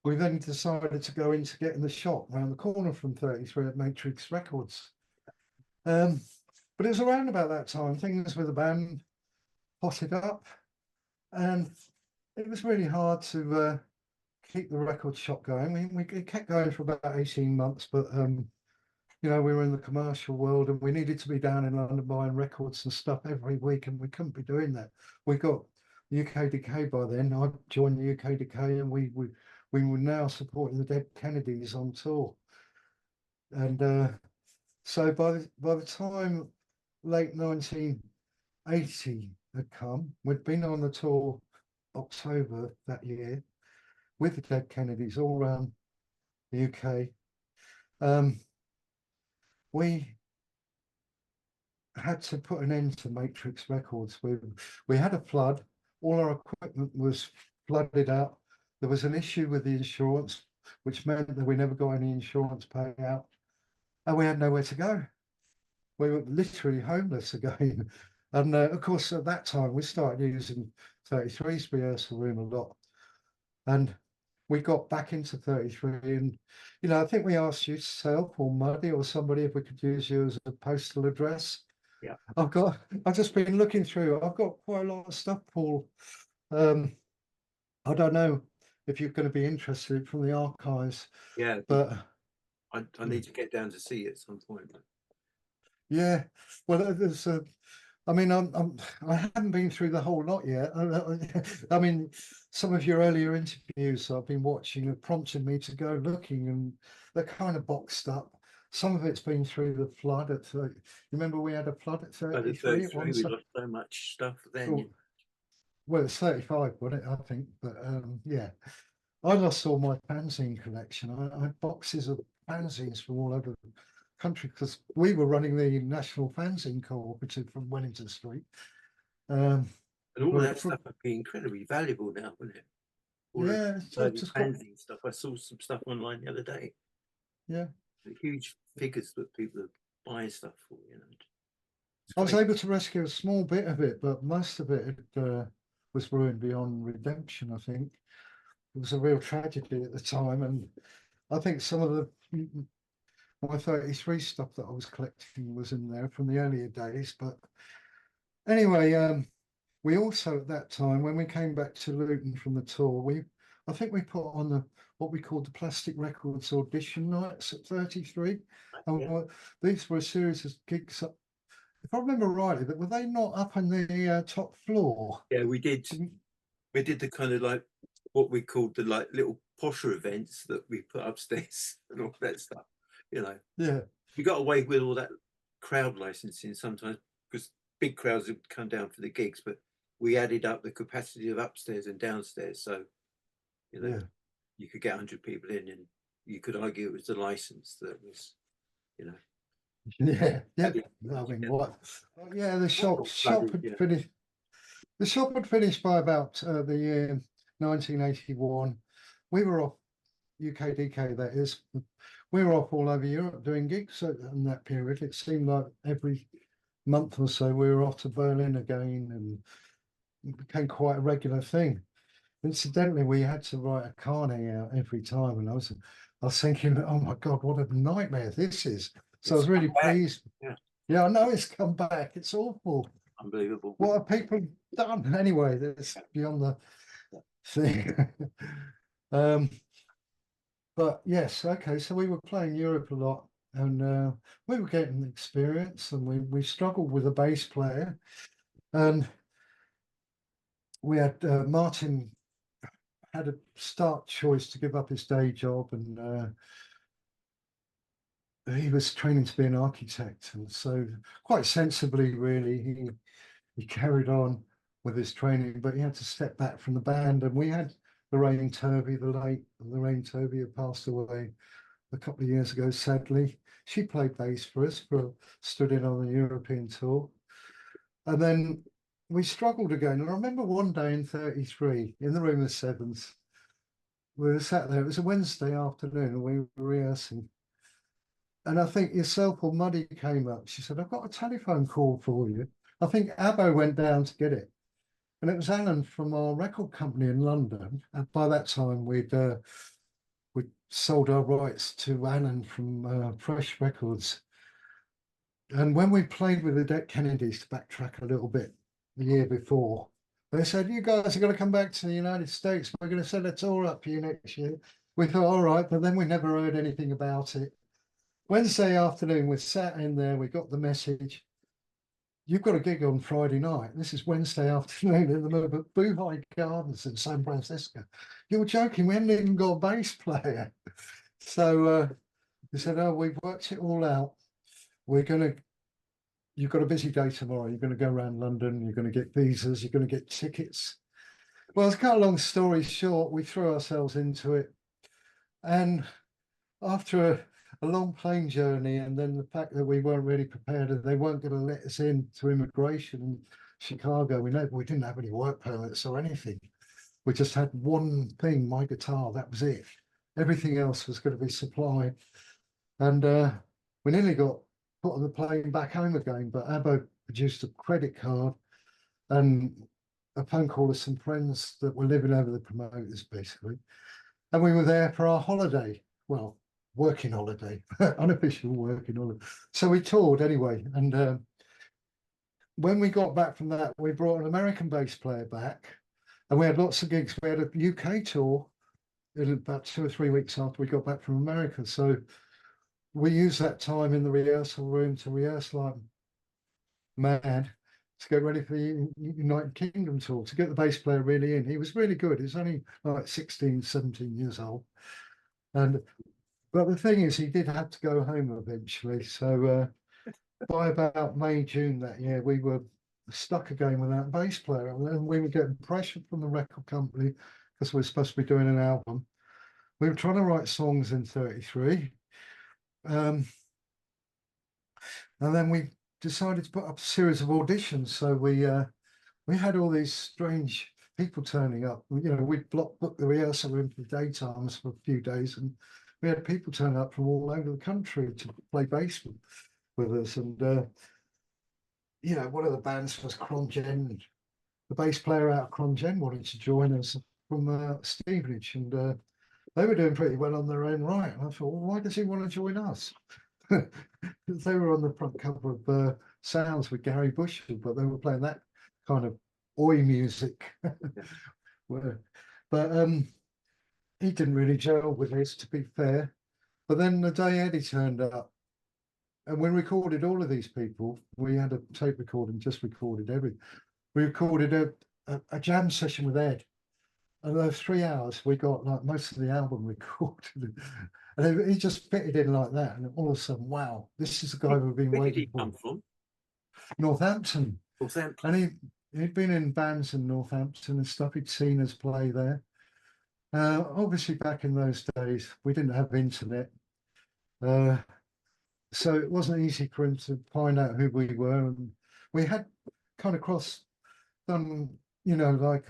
S1: then decided to go in to get in the shop around the corner from 33 at Matrix Records. But it was around about that time, things with the band potted up, and it was really hard to keep the record shop going. We kept going for about 18 months, but we were in the commercial world, and we needed to be down in London buying records and stuff every week, and we couldn't be doing that. We got UK Decay by then. I joined the UK Decay, and we were now supporting the Dead Kennedys on tour. And so by the time late 1980 had come, we'd been on the tour October that year with the Dead Kennedys all around the UK. We had to put an end to Matrix Records. We had a flood. All our equipment was flooded out. There was an issue with the insurance, which meant that we never got any insurance payout, and we had nowhere to go. We were literally homeless again. And of course, at that time, we started using 33's rehearsal room a lot. And we got back into 33, and I think we asked you, yourself or Muddy or somebody, if we could use you as a postal address.
S2: Yeah.
S1: I've just been looking through. I've got quite a lot of stuff, Paul. I don't know if you're going to be interested from the archives.
S2: Yeah,
S1: but
S2: I need to get down to see it at some point.
S1: Yeah, well, there's I mean, I haven't been through the whole lot yet. I mean, some of your earlier interviews I've been watching have prompted me to go looking, and they're kind of boxed up. Some of it's been through the flood at 30. You remember we had a flood at 33 at one
S2: We
S1: side?
S2: lost so much stuff then.
S1: Well, it's 35, wasn't it? I think, but yeah. I lost all my fanzine collection. I had boxes of fanzines from all over the country because we were running the National Fanzine Cooperative from Wellington Street.
S2: And all that stuff would be incredibly valuable now, wouldn't it? All
S1: yeah,
S2: the fanzine stuff. I saw some stuff online the other day.
S1: Yeah,
S2: the huge figures that people are buying stuff for.
S1: I was able to rescue a small bit of it, but most of it was ruined beyond redemption. I think it was a real tragedy at the time, and I think some of the my 33 stuff that I was collecting was in there from the earlier days. But anyway, we also at that time, when we came back to Luton from the tour, I think we put on what we called the Plastic Records audition nights at 33. And these were a series of gigs up, if I remember rightly, were they not up on the top floor?
S2: Yeah, we did. We did the kind of like what we called the like little posher events that we put upstairs and all that stuff.
S1: Yeah,
S2: we got away with all that crowd licensing sometimes because big crowds would come down for the gigs, but we added up the capacity of upstairs and downstairs, so you could get 100 people in, and you could argue it was the license that was,
S1: yeah. I mean, what? Yeah, the shop had finished. The shop had finished by about the year 1981. We were off UK Decay, that is. We were off all over Europe doing gigs in that period. It seemed like every month or so we were off to Berlin again, and it became quite a regular thing. Incidentally, we had to write a carnet out every time, and I was thinking, oh my God, what a nightmare this is. So I was really pleased. Yeah, I know it's come back. It's awful.
S2: Unbelievable.
S1: What have people done? Anyway, that's beyond the thing. But yes, okay, so we were playing Europe a lot, and we were getting experience, and we struggled with a bass player, and we had Martin had a stark choice to give up his day job, and he was training to be an architect, and so quite sensibly, really, he carried on with his training, but he had to step back from the band. And we had Lorraine Turvey, the late Lorraine Turvey, who passed away a couple of years ago, sadly. She played bass for us, stood in on the European tour. And then we struggled again. And I remember one day in 33, in the room of sevens, we were sat there. It was a Wednesday afternoon, and we were rehearsing. And I think yourself or Muddy came up. She said, I've got a telephone call for you. I think Abbo went down to get it. And it was Alan from our record company in London. And by that time, we'd sold our rights to Alan from Fresh Records. And when we played with the Dead Kennedys, to backtrack a little bit, the year before, they said, you guys are going to come back to the United States. We're going to set a tour up for you next year. We thought, all right, but then we never heard anything about it. Wednesday afternoon, we sat in there, we got the message. You've got a gig on Friday night. This is Wednesday afternoon in the middle of Buhai Gardens in San Francisco. You're joking, we haven't even got a bass player. So they said, oh, we've worked it all out. You've got a busy day tomorrow. You're going to go around London. You're going to get visas. You're going to get tickets. Well, to cut a long story short, we threw ourselves into it. And after a long plane journey, and then the fact that we weren't really prepared and they weren't going to let us in to immigration in Chicago, we didn't have any work permits or anything. We just had one thing, my guitar, that was it. Everything else was going to be supplied. And we nearly got put on the plane back home again, but Abbo produced a credit card and a phone call of some friends that were living over the promoters, basically. And we were there for our holiday. Well, working holiday, unofficial working holiday. So we toured anyway. And when we got back from that, we brought an American bass player back, and we had lots of gigs. We had a UK tour in about 2 or 3 weeks after we got back from America. So we used that time in the rehearsal room to rehearse like mad to get ready for the United Kingdom tour, to get the bass player really in. He was really good. He was only like 16, 17 years old. But the thing is, he did have to go home eventually. So by about May, June that year, we were stuck again without a bass player. And then we were getting pressure from the record company because we were supposed to be doing an album. We were trying to write songs in 33. And then we decided to put up a series of auditions. So we had all these strange people turning up. We'd book the rehearsal room for the daytimes for a few days, and we had people turn up from all over the country to play bass with us. And one of the bands was Crongen. The bass player out of Crongen wanted to join us from Stevenage, and they were doing pretty well on their own right. And I thought, well, why does he want to join us? They were on the front cover of Sounds with Gary Bushell, but they were playing that kind of oi music. But he didn't really gel with this, to be fair. But then the day Eddie turned up, and we recorded all of these people. We had a tape recording, just recorded everything. We recorded a jam session with Ed. And those 3 hours, we got like most of the album recorded. And he just fitted in like that. And all of a sudden, wow, this is the guy we've been waiting for.
S2: Come from?
S1: Northampton.
S2: Northampton.
S1: And he'd been in bands in Northampton and stuff. He'd seen us play there. Obviously, back in those days, we didn't have internet. So it wasn't easy for him to find out who we were. And we had kind of done, like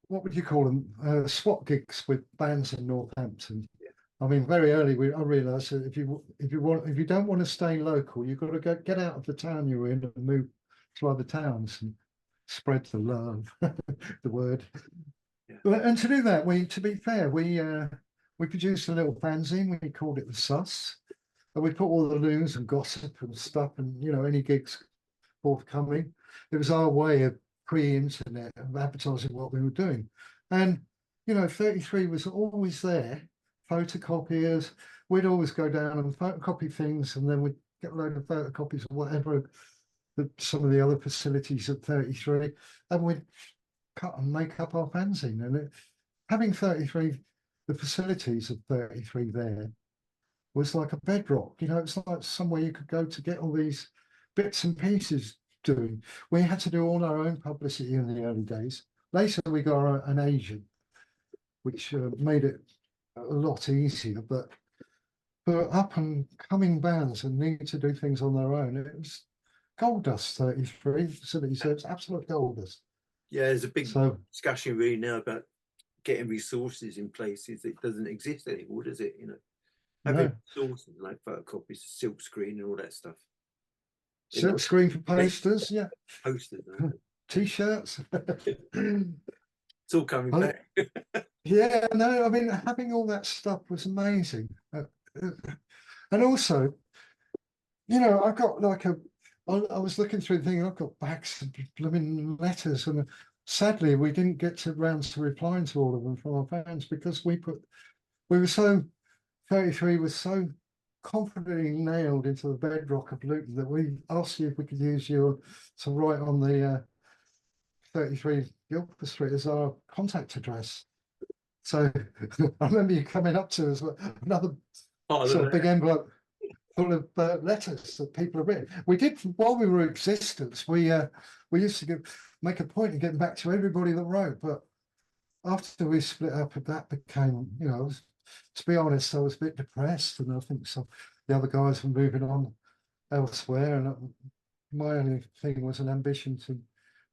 S1: what would you call them? SWAT gigs with bands in Northampton.
S2: Yeah.
S1: I mean, very early, I realised that if you don't want to stay local, you've got to get out of the town you're in and move to other towns and spread the love, the word. Yeah. And to do that, to be fair, we produced a little fanzine. We called it the Sus, and we put all the news and gossip and stuff, and any gigs forthcoming. It was our way of pre-internet of advertising what we were doing. And 33 was always there, photocopiers. We'd always go down and photocopy things, and then we'd get a load of photocopies of whatever some of the other facilities at 33, and we'd cut and make up our fanzine. And having 33, the facilities of 33 there was like a bedrock. It's like somewhere you could go to get all these bits and pieces doing. We had to do all our own publicity in the early days. Later, we got an agent, which made it a lot easier. But for up and coming bands and need to do things on their own, it was gold dust. 33 facilities, so it's absolute gold dust.
S2: Yeah, there's a big discussion really now about getting resources in places that doesn't exist anymore, does it? Having resources like photocopies, silk screen, and all that stuff.
S1: Silk screen for posters, yeah.
S2: Posters,
S1: T-shirts.
S2: It's all coming back.
S1: Yeah, no, I mean, having all that stuff was amazing. And also, I got like I was looking through the thing, I've got bags of blooming letters, and sadly, we didn't get around to replying to all of them from our fans because we were so, 33 was so confidently nailed into the bedrock of Luton that we asked you if we could use you to write on the 33 Guildford Street as our contact address. So I remember you coming up to us with another sort of big envelope full of letters that people have written. We did, while we were in existence, we used to make a point of getting back to everybody that wrote, but after we split up, that became, to be honest, I was a bit depressed, and I think the other guys were moving on elsewhere, and my only thing was an ambition to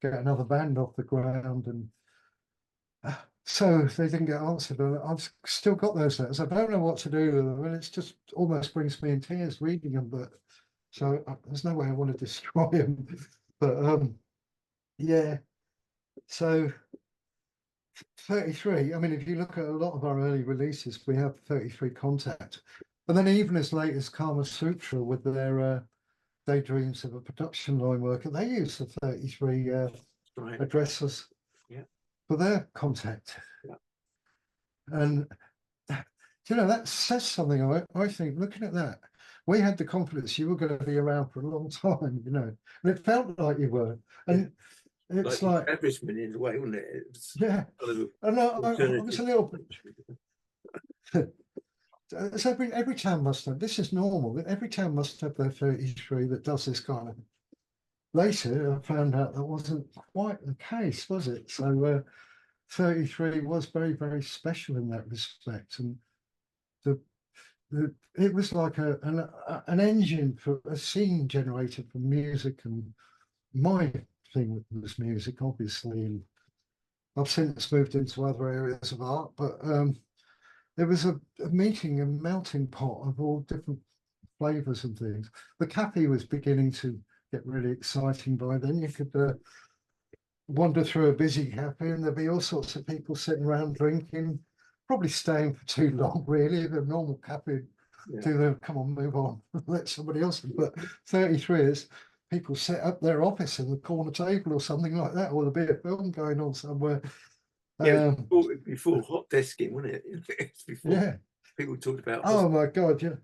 S1: get another band off the ground, and so they didn't get answered. And I've still got those letters. I don't know what to do with them, and it's just almost brings me in tears reading them. But so there's no way I want to destroy them. But yeah, so 33. I mean, if you look at a lot of our early releases, we have 33 Contact, and then even as late as Karma Sutra with their Daydreams of a Production Line worker, they use the 33 addresses for their contact.
S2: Yeah.
S1: And you know, that says something. I think, looking at that, we had the confidence you were going to be around for a long time, you know, and it felt like you were. And it's
S2: like
S1: like,
S2: establishment in a way, wasn't it? It was
S1: yeah.
S2: kind of
S1: And I was
S2: alternative.
S1: a little bit. It's every town must have. This is normal. Every town must have their 33 that does this kind of. Later, I found out that wasn't quite the case, was it? So 33 was very, very special in that respect, and the, it was like an engine for a scene generator for music, and my thing was music, obviously, and I've since moved into other areas of art, but there was a meeting, a melting pot of all different flavors and things. The cafe was beginning to get really exciting by then. You could wander through a busy cafe and there'd be all sorts of people sitting around drinking, probably staying for too long, really. The normal cafe do them, come on, move on, let somebody else in. But 33 is people set up their office in the corner table or something like that, or there'll be a film going on somewhere.
S2: Yeah, before hot desking, wasn't it? It's before
S1: Yeah.
S2: people talked about.
S1: Oh my God, yeah.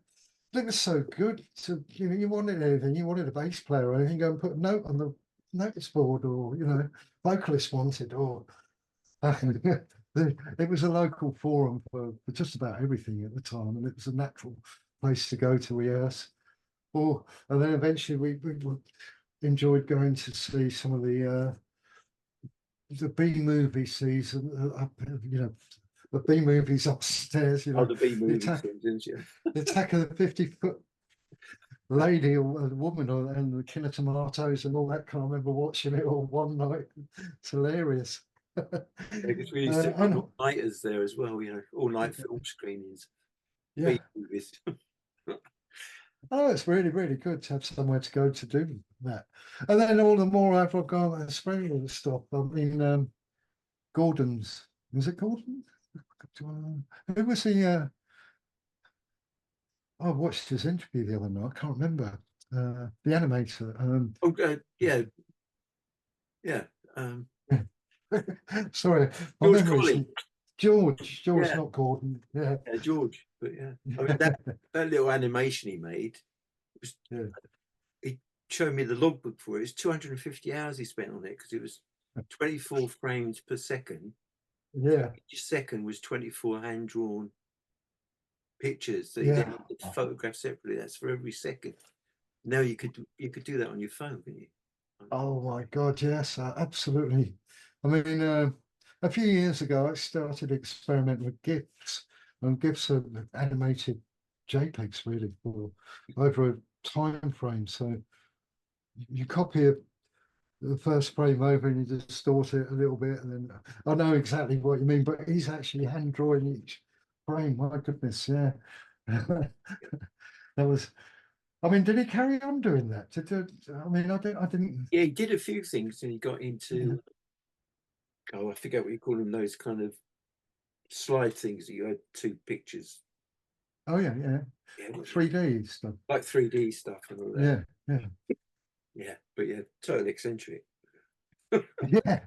S1: It was so good to, you know, you wanted anything, you wanted a bass player or anything, go and put a note on the notice board, or, you know, vocalist wanted, or it was a local forum for just about everything at the time, and it was a natural place to go to rehearse. Or, and then eventually we enjoyed going to see some of the B movie season, you know, the B movies upstairs, you know,
S2: The B
S1: the
S2: movie
S1: attack,
S2: seasons, yeah.
S1: the attack of the 50-foot lady or a woman, and the Killer Tomatoes and all that. Kind of remember watching it all one night. It's hilarious.
S2: Because we used to run all nighters there as well, you know, all night film screenings.
S1: Yeah.
S2: B movies.
S1: Oh, it's really, really good to have somewhere to go to do that. And then all the more after I've gone and spraying all the stuff. I mean, Gordon's, was it Gordon? Who was the, I watched his interview the other night. I can't remember. The animator.
S2: Yeah. Yeah.
S1: Sorry, my
S2: George
S1: memory's
S2: Colley.
S1: George,
S2: Yeah.
S1: not Gordon. Yeah.
S2: Yeah, George. But yeah, I mean that little animation he made was.
S1: Yeah.
S2: He showed me the logbook for it. It's 250 hours he spent on it because it was 24 frames per second.
S1: Yeah.
S2: Each second was 24 hand drawn pictures that he
S1: Yeah.
S2: then had to photograph separately. That's for every second. Now you could do that on your phone, couldn't you?
S1: Oh my God, yes, absolutely. I mean, a few years ago, I started experimenting with GIFs, and GIFs are animated JPEGs really for over a time frame. So you copy the first frame over and you distort it a little bit, and then I know exactly what you mean. But he's actually hand drawing each frame. My goodness, yeah. That was. I mean, did he carry on doing that? I mean, I didn't.
S2: Yeah, he did a few things and he got into, I forget what you call them, those kind of slide things that you had two pictures.
S1: Oh yeah, yeah. 3D stuff.
S2: Like 3D stuff and all that.
S1: Yeah, yeah.
S2: Yeah, but yeah, total eccentric.
S1: Yeah.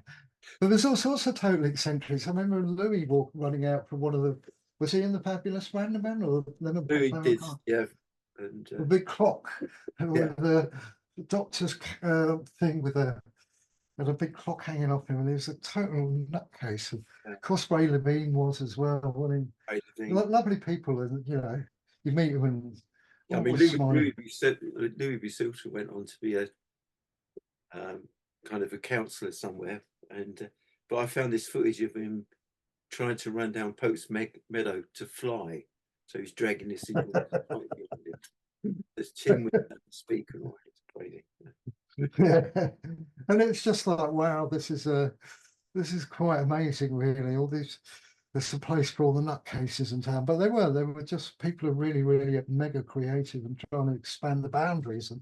S1: But there's all sorts of total eccentrics. I remember Louis running out from one of the, was he in the Fabulous Randoman or
S2: Louis did, yeah. And
S1: the big clock with the doctor's thing with a big clock hanging off him, and he was a total nutcase. And of course, Ray Levine was as well. I mean, lovely people, and you know, you meet them and
S2: I mean, Louis B. Silter went on to be a kind of a counsellor somewhere, and but I found this footage of him trying to run down Pope's Meadow to fly. So he's dragging this in. There's Tim with the speaker. It's crazy.
S1: Yeah. And it's just like, wow, this is quite amazing, really. All these, there's a place for all the nutcases in town, but they were just people are really, really mega creative and trying to expand the boundaries, and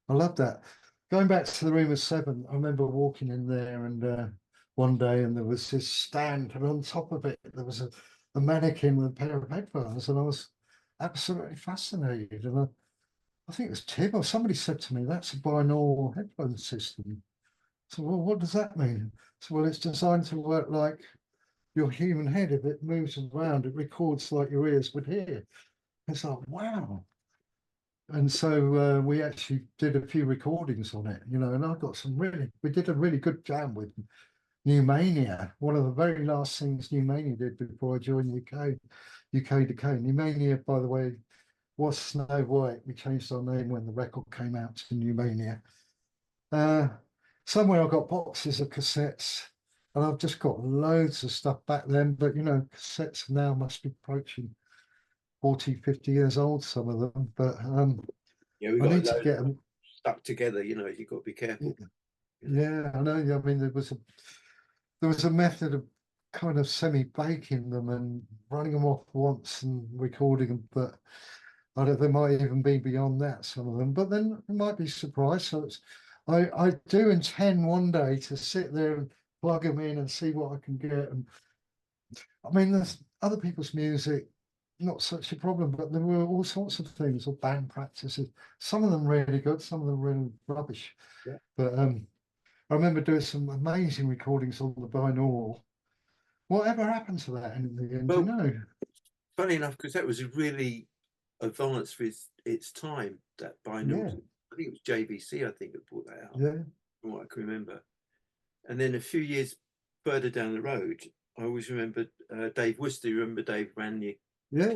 S1: I love that. Going back to the Room of Seven, I remember walking in there and one day, and there was this stand, and on top of it there was a mannequin with a pair of headphones, and I was absolutely fascinated. And I think it was Tim or somebody said to me, "That's a binaural headphone system." So, well, what does that mean? So, well, it's designed to work like, your human head, if it moves around, it records like your ears would hear. It's like, wow. And so we actually did a few recordings on it, you know, and I got some we did a really good jam with New Mania, one of the very last things New Mania did before I joined UK Decay. New Mania, by the way, was Snow White. We changed our name when the record came out to New Mania. Somewhere I've got boxes of cassettes, and I've just got loads of stuff back then, but you know, cassettes now must be approaching 40, 50 years old, some of them, but
S2: Yeah, we
S1: I
S2: got
S1: need to get them
S2: stuck together, you know, you've got to be careful.
S1: Yeah, I know. I mean, there was a method of kind of semi-baking them and running them off once and recording them, but I don't, they might even be beyond that, some of them, but then you might be surprised. So I do intend one day to sit there and plug them in and see what I can get. And I mean, there's other people's music, not such a problem, but there were all sorts of things or band practices. Some of them really good, some of them really rubbish.
S2: Yeah.
S1: But I remember doing some amazing recordings on the binaural. Whatever happened to that in the end,
S2: Well,
S1: you know?
S2: funny enough, because that was a really advanced with its time, that binaural.
S1: Yeah,
S2: I think it was JVC, I think, that brought that out,
S1: yeah,
S2: from what I can remember. And then a few years further down the road, I always remember Dave Worcester. You remember Dave ran the
S1: yeah.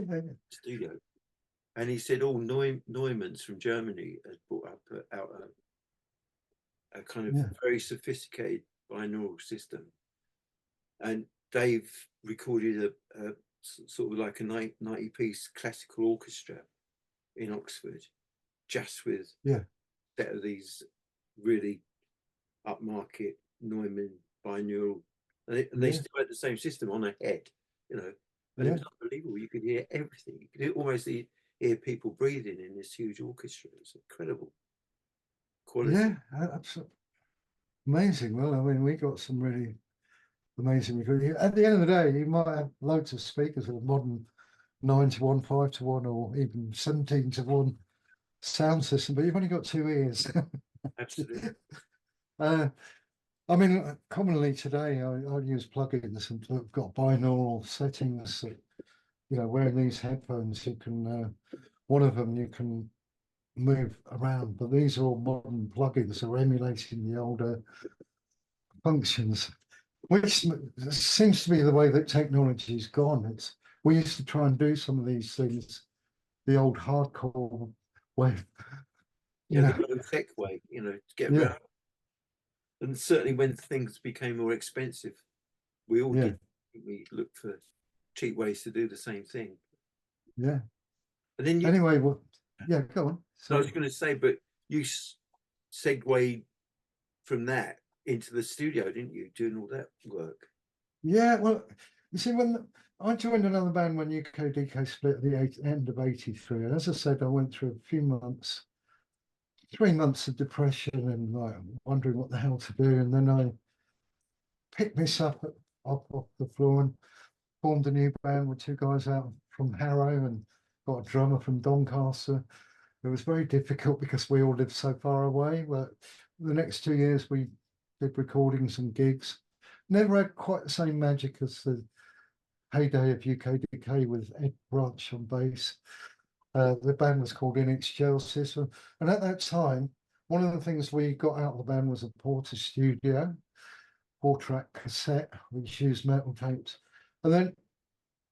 S2: studio, and he said all Neumanns from Germany had brought out a kind of
S1: Yeah.
S2: very sophisticated binaural system. And Dave recorded a sort of like a 90-piece classical orchestra in Oxford, just with
S1: Yeah.
S2: a set of these really upmarket Neumann binaural, and they still had the same system on their head, you know, and it was unbelievable. You could hear everything. You could almost hear people breathing in this huge orchestra. It's incredible quality.
S1: Yeah, absolutely amazing. Well, I mean, we got some really amazing recording. At the end of the day, you might have loads of speakers with a modern 9-to-1, 5-to-1, or even 17-to-1 sound system, but you've only got two ears.
S2: Absolutely.
S1: I mean, commonly today, I use plugins and have got binaural settings. You know, wearing these headphones, you can, one of them you can move around, but these are all modern plugins that are emulating the older functions, which seems to be the way that technology's gone. We used to try and do some of these things the old hardcore way.
S2: Yeah, the low-tech way, you know, to get around. And certainly when things became more expensive, we all did. We looked for cheap ways to do the same thing.
S1: Yeah.
S2: And then
S1: Anyway, well, yeah, go on.
S2: I was going to say, but you segued from that into the studio, didn't you? Doing all that work.
S1: Yeah, well, you see, when I joined another band when UK Decay split at the end of '83, and as I said, I went through a few months, 3 months of depression and like wondering what the hell to do, and then I picked this up off the floor and formed a new band with two guys out from Harrow and got a drummer from Doncaster. It was very difficult because we all lived so far away. But the next 2 years we did recordings and gigs. Never had quite the same magic as the heyday of UK Decay with Ed Branch on bass. The band was called In Excelsis, and at that time, one of the things we got out of the band was a Porter Studio, 4-track cassette, which used metal tapes. And then,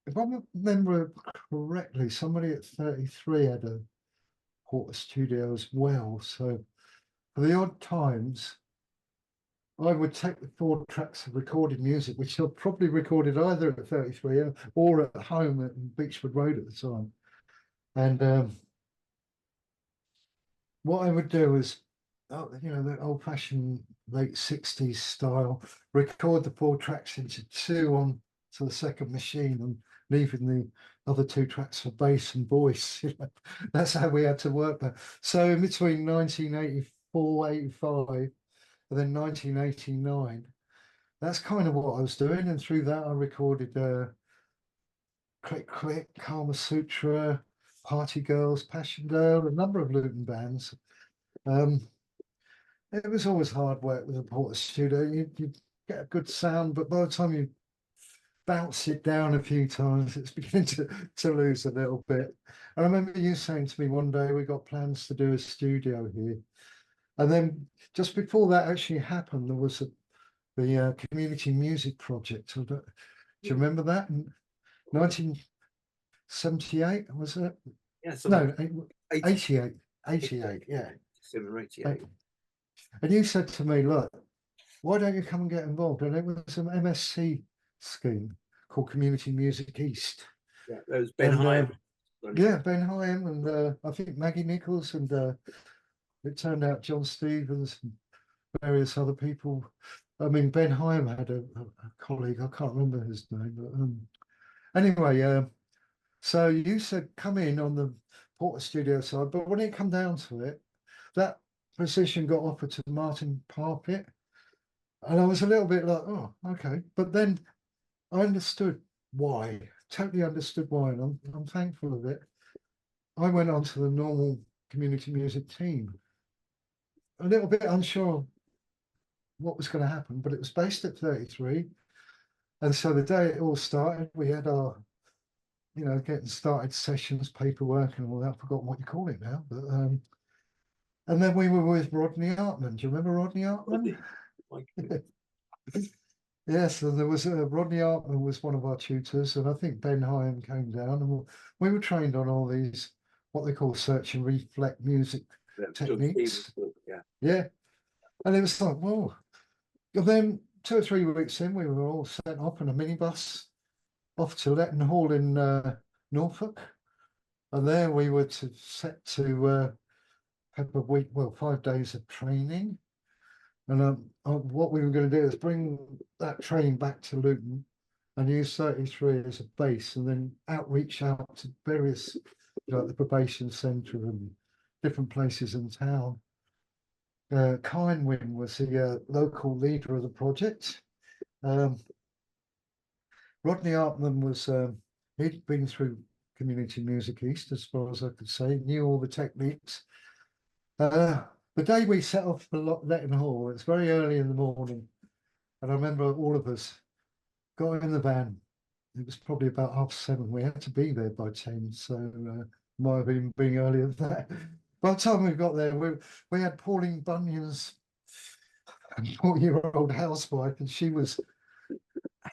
S1: if I remember correctly, somebody at 33 had a Porter Studio as well. So for the odd times, I would take the 4 tracks of recorded music, which I've probably recorded either at 33 or at home at Beechwood Road at the time. And what I would do is, you know, the old-fashioned late 60s style, record the 4 tracks into 2 on to the second machine and leaving the other 2 tracks for bass and voice. You know, that's how we had to work that. So in between 1984, 85, and then 1989, that's kind of what I was doing. And through that, I recorded Click, Karma Sutra, Party Girls, Passchendaele, a number of Luton bands. It was always hard work with a Porter Studio. You get a good sound, but by the time you bounced it down a few times. It's beginning to lose a little bit. And I remember you saying to me one day, we got plans to do a studio here. And then just before that actually happened, there was the community music project. Do you remember that? In 1978, was it?
S2: Yeah,
S1: No,
S2: 88,
S1: 88, yeah.
S2: 88.
S1: And you said to me, look, why don't you come and get involved? And it was an MSc scheme called Community Music East.
S2: Yeah, that was Ben Hyam.
S1: Yeah, Ben Hyam and I think Maggie Nichols, and it turned out John Stevens and various other people. I mean, Ben Hyam had a colleague, I can't remember his name, but anyway, so you said come in on the Porter Studio side, but when it come down to it, that position got offered to Martin Parpit, and I was a little bit like, oh, okay. But then I understood why, totally understood why, and I'm thankful of it. I went on to the normal community music team, a little bit unsure what was going to happen, but it was based at 33. And so the day it all started, we had our, getting started sessions, paperwork and all that. I've forgotten what you call it now, but and then we were with Rodney Artman. Do you remember Rodney Artman? Yes, and there was Rodney Artman was one of our tutors, and I think Ben Hyam came down, and we were trained on all these what they call search and reflect music techniques. Yeah, and it was like, whoa. And then 2 or 3 weeks in, we were all sent off in a minibus off to Letton Hall in Norfolk, and there we were set to have a week, 5 days of training. And what we were going to do is bring that training back to Luton and use 33 as a base, and then outreach out to various, like the probation centre and different places in town. Kynwyn was the local leader of the project. Rodney Artman was, he'd been through Community Music East, as far as I could say, knew all the techniques. The day we set off for Letton Hall, it's very early in the morning, and I remember all of us got in the van. It was probably about 7:30. We had to be there by 10, so might have even been earlier than that. By the time we got there, we had Pauline Bunyan's 4-year-old housewife, and she was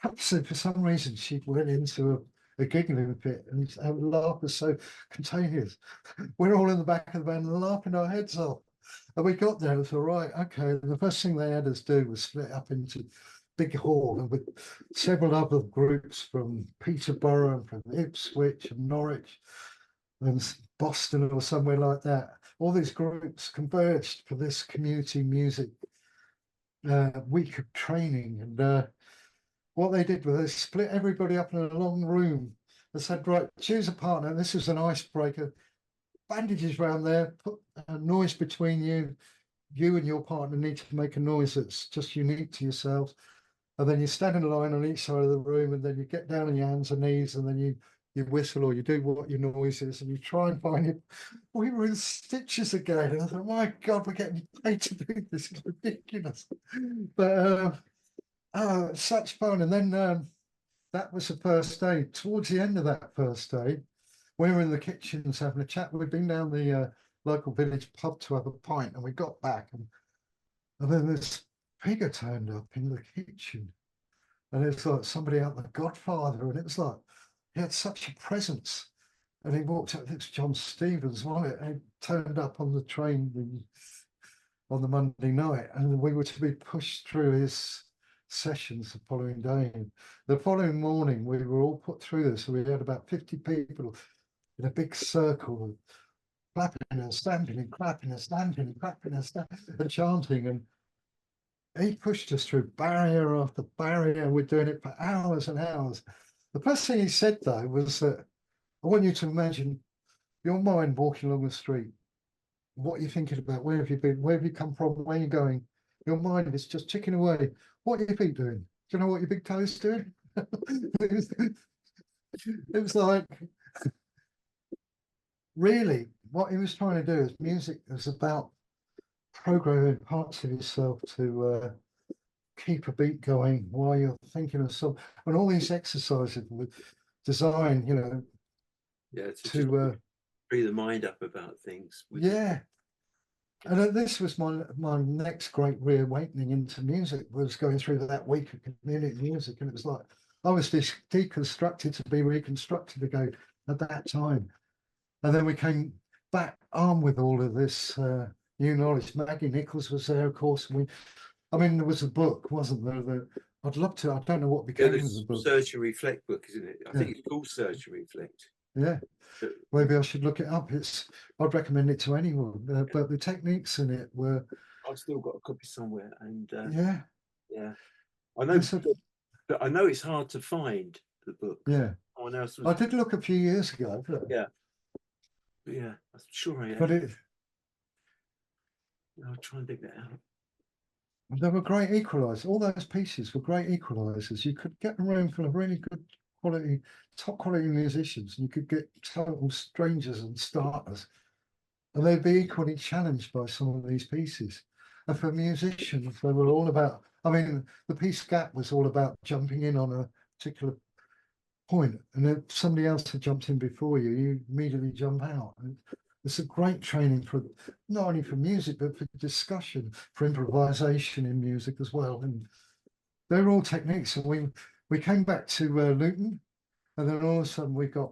S1: absolutely, for some reason, she went into a giggling fit, and her laugh was so contagious. We're all in the back of the van laughing our heads off. And we got there, it was all right, okay. The first thing they had us do was split up into big hall, and with several other groups from Peterborough and from Ipswich and Norwich and Boston or somewhere like that. All these groups converged for this community music week of training. And what they did was they split everybody up in a long room and said, right, choose a partner. This is an icebreaker. Bandages around there, put a noise between you. You and your partner need to make a noise that's just unique to yourselves. And then you stand in a line on each side of the room, and then you get down on your hands and knees, and then you whistle or you do what your noise is, and you try and find it. We were in stitches again. And I thought, my God, we're getting paid to do this. It's ridiculous. But such fun. And then that was the first day. Towards the end of that first day, we were in the kitchens having a chat. We'd been down the local village pub to have a pint, and we got back, and then this figure turned up in the kitchen, and it's like somebody out The Godfather, and it was like he had such a presence. And he walked up, it's John Stevens, wasn't it? And he turned up on the train on the Monday night, and we were to be pushed through his sessions the following day. And the following morning, we were all put through this. So we had about 50 people in a big circle, clapping and stamping and clapping and stamping and clapping and chanting. And he pushed us through barrier after barrier. We're doing it for hours and hours. The first thing he said, though, was that I want you to imagine your mind walking along the street. What are you thinking about? Where have you been? Where have you come from? Where are you going? Your mind is just ticking away. What are your feet doing? Do you know what your big toe's doing? it was like, really, what he was trying to do is music is about programming parts of yourself to keep a beat going while you're thinking of some, and all these exercises with design, you know,
S2: yeah, to just
S1: to
S2: free the mind up about things.
S1: yeah. And this was my next great reawakening into music, was going through that week of community music, and it was like I was deconstructed to be reconstructed again at that time. And then we came back armed with all of this new knowledge. Maggie Nichols was there, of course. I mean, there was a book, wasn't there? That I'd love to. I don't know what became of the book.
S2: Search and Reflect book, isn't it? I think it's called Search and Reflect.
S1: Yeah, maybe I should look it up. I'd recommend it to anyone. But the techniques in it were.
S2: I've still got a copy somewhere, and
S1: yeah,
S2: I know. But I know it's hard to find the book.
S1: Yeah, I did look a few years ago.
S2: Yeah, I'm sure I have.
S1: But
S2: I'll try and dig that out.
S1: They were great equalisers. All those pieces were great equalisers. You could get a room full of really good quality, top quality musicians, and you could get total strangers and starters, and they'd be equally challenged by some of these pieces. And for musicians, they were all about. I mean, the piece Gap was all about jumping in on a particular point, and if somebody else had jumped in before you, you immediately jump out. And it's a great training for not only for music but for discussion, for improvisation in music as well. And they're all techniques. And we came back to Luton, and then all of a sudden we got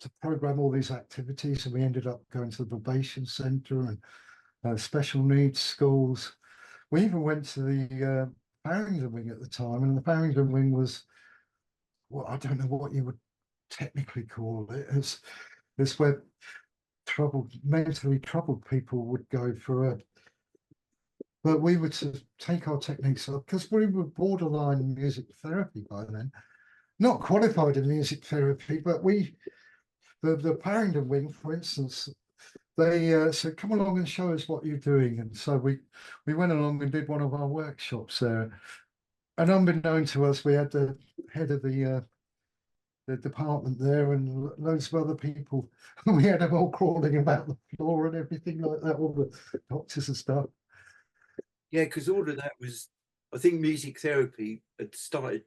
S1: to program all these activities, and we ended up going to the probation centre and special needs schools. We even went to the Farringdon wing at the time, and the Farringdon wing was, well, I don't know what you would technically call it. It's where mentally troubled people would go for a. But we would sort of take our techniques up because we were borderline music therapy by then, not qualified in music therapy, but the Farringdon wing, for instance, they said, "Come along and show us what you're doing." And so we went along and did one of our workshops there. And unbeknown to us, we had the head of the department there and loads of other people. We had them all crawling about the floor and everything like that, all the doctors and stuff.
S2: Yeah, because all of that was, I think music therapy had started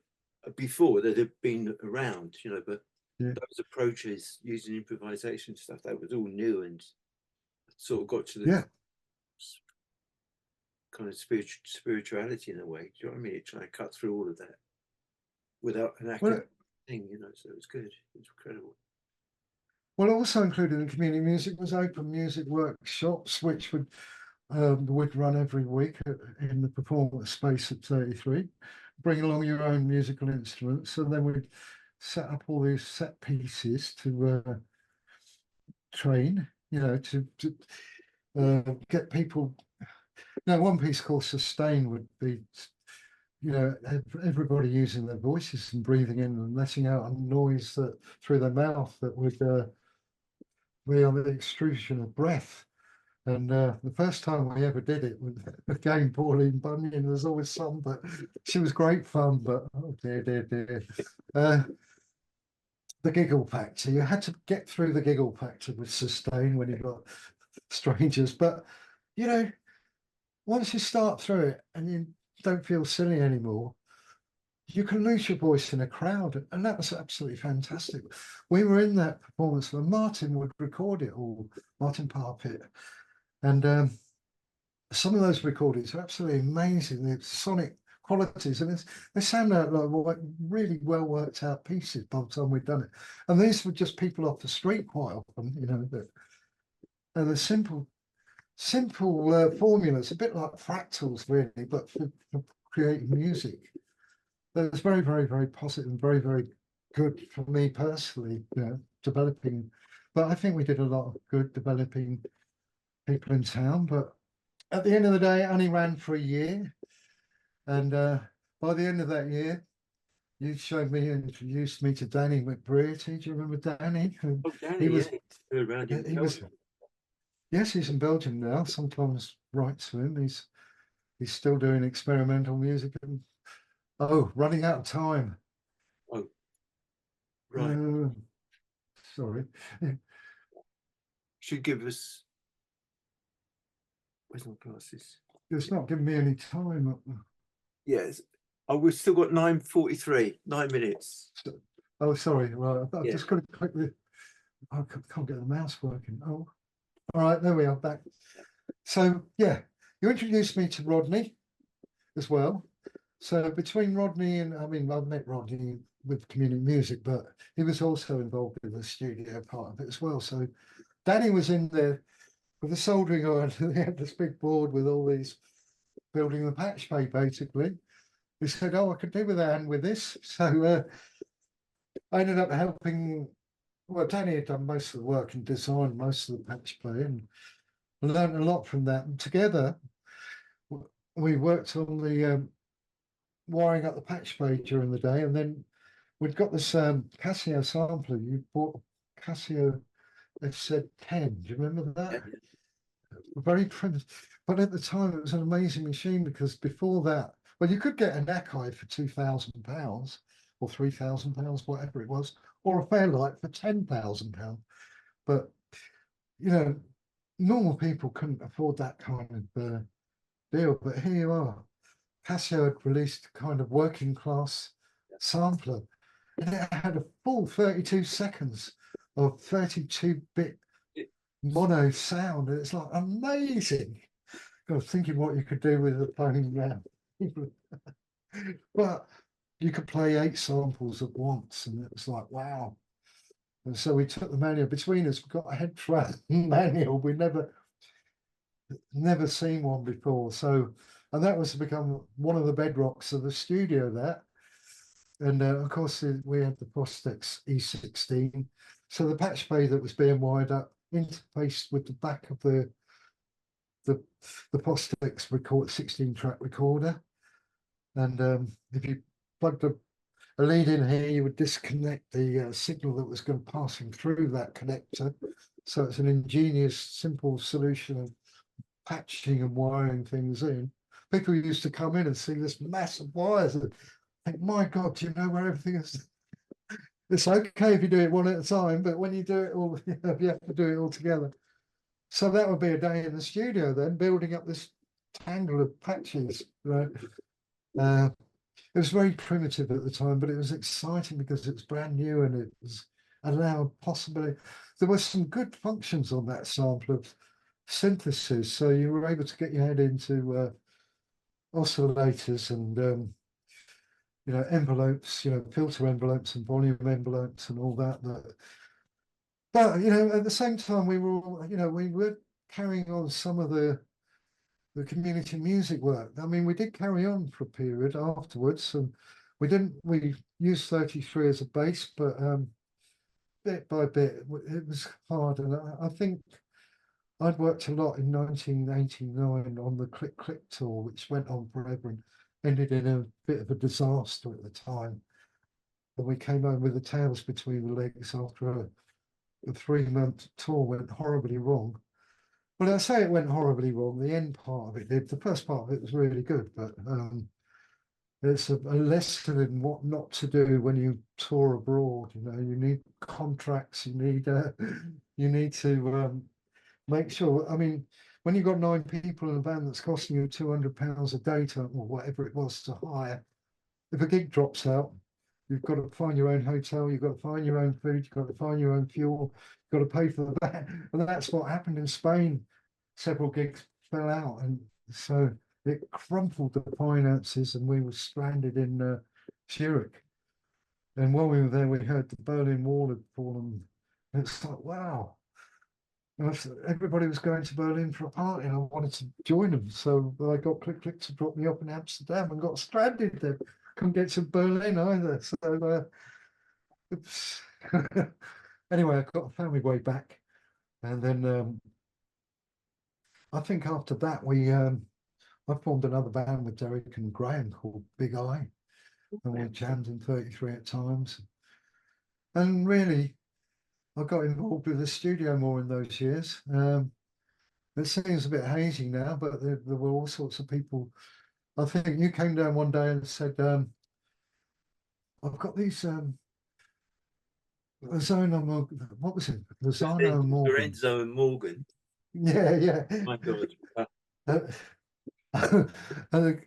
S2: before, that had been around, you know, but those approaches using improvisation stuff, that was all new and sort of got to the kind of spirituality in a way. Do you know what I mean? It trying to cut through all of that without an academic thing, you know, so it was good. It was incredible.
S1: Well, also included in community music was open music workshops, which would run every week in the performance space at 33. Bring along your own musical instruments, and then we'd set up all these set pieces to train, you know, to get people. Now, one piece called Sustain would be, you know, everybody using their voices and breathing in and letting out a noise that through their mouth that would be on the extrusion of breath. And the first time we ever did it, again, Pauline Bunyan, there's always some, but she was great fun, but oh dear, dear, dear. The giggle factor, you had to get through the giggle factor with Sustain when you got strangers. But, you know, once you start through it and you don't feel silly anymore, you can lose your voice in a crowd. And that was absolutely fantastic. We were in that performance where Martin would record it all, Martin Parpit. And some of those recordings are absolutely amazing. The sonic qualities, and they sound like really well worked out pieces by the time we've done it. And these were just people off the street quite often, you know. And the simple formulas, a bit like fractals, really, but for creating music. That was very, very, very positive and very, very good for me personally, you know, developing. But I think we did a lot of good developing people in town. But at the end of the day, it only ran for a year. And by the end of that year, you showed me and introduced me to Danny McBrearty. Do you remember Danny?
S2: Oh, Danny,
S1: he was,
S2: he was.
S1: Yes, he's in Belgium now. Sometimes write to him. He's still doing experimental music. And running out of time.
S2: Oh, right.
S1: Sorry.
S2: Should give us. Where's my glasses?
S1: It's not giving me any time.
S2: Yes. Oh, we've still got 9:43, 9 minutes.
S1: Oh, sorry. Right, I've
S2: Yeah.
S1: just got to click the. I can't get the mouse working. Oh, all right. There we are, back. So yeah, you introduced me to Rodney as well. So between Rodney and, I mean, I've met Rodney with community music, but he was also involved with the studio part of it as well. So Danny was in there with the soldering iron. They had this big board with all these building the patch bay basically. He said, "Oh, I could do with a hand with this." So I ended up helping. Well, Danny had done most of the work and designed most of the patch bay, and learned a lot from that. And together, we worked on the wiring up the patch bay during the day, and then we'd got this Casio sampler. You bought Casio FZ10. Do you remember that?
S2: Yeah.
S1: Very primitive, but at the time it was an amazing machine, because before that, well, you could get an Akai for £2,000 or £3,000, whatever it was, or a Fairlight for £10,000. But you know, normal people couldn't afford that kind of deal. But here you are. Casio had released a kind of working class sampler, and it had a full 32 seconds of 32-bit mono sound. And it's like amazing. I was thinking what you could do with the phone now. But you could play 8 samples at once, and it was like, wow. And so we took the manual between us. We got a head trap manual. We never seen one before. So, and that was to become one of the bedrocks of the studio. That, and of course we had the Fostex E16. So the patch bay that was being wired up interfaced with the back of the Fostex record 16-track recorder. And if you plugged a lead in here, you would disconnect the signal that was going passing through that connector. So it's an ingenious, simple solution of patching and wiring things in. People used to come in and see this massive wires and think, my God, do you know where everything is? It's okay if you do it one at a time, but when you do it all, you have to do it all together. So that would be a day in the studio then, building up this tangle of patches, right? It was very primitive at the time, but it was exciting because it was brand new and it was allowed possibly. There were some good functions on that sample of synthesis, so you were able to get your head into oscillators and envelopes, filter envelopes and volume envelopes and all that. But at the same time, we were carrying on some of the community music work. I mean, we did carry on for a period afterwards, and we used 33 as a base, but bit by bit, it was hard. And I think I'd worked a lot in 1989 on the Click tour, which went on forever and ended in a bit of a disaster at the time. And we came home with the tails between the legs after a 3-month tour went horribly wrong. Well, I say it went horribly wrong. The end part of it did. The first part of it was really good, but it's a lesson in what not to do when you tour abroad. You need contracts. You need to make sure. I mean, when you've got 9 people in a band that's costing you £200 a day or whatever it was to hire, if a gig drops out, you've got to find your own hotel, you've got to find your own food, you've got to find your own fuel, you've got to pay for the band. And that's what happened in Spain. Several gigs fell out, and so it crumpled the finances, and we were stranded in Zurich. And while we were there, we heard the Berlin Wall had fallen. And it's like, wow. Everybody was going to Berlin for a party, and I wanted to join them. So I got Click to drop me off in Amsterdam and got stranded there. Couldn't get to Berlin either. So oops. Anyway, I got found my way back, and then I think after that I formed another band with Derek and Graham called Big Eye, and we jammed in 33 at times. And really, I got involved with the studio more in those years. It seems a bit hazy now, but there were all sorts of people. I think you came down one day and said, I've got these Lozano, what was it? Lozano and Morgan.
S2: Lorenzo and Morgan.
S1: Yeah.
S2: My God.
S1: And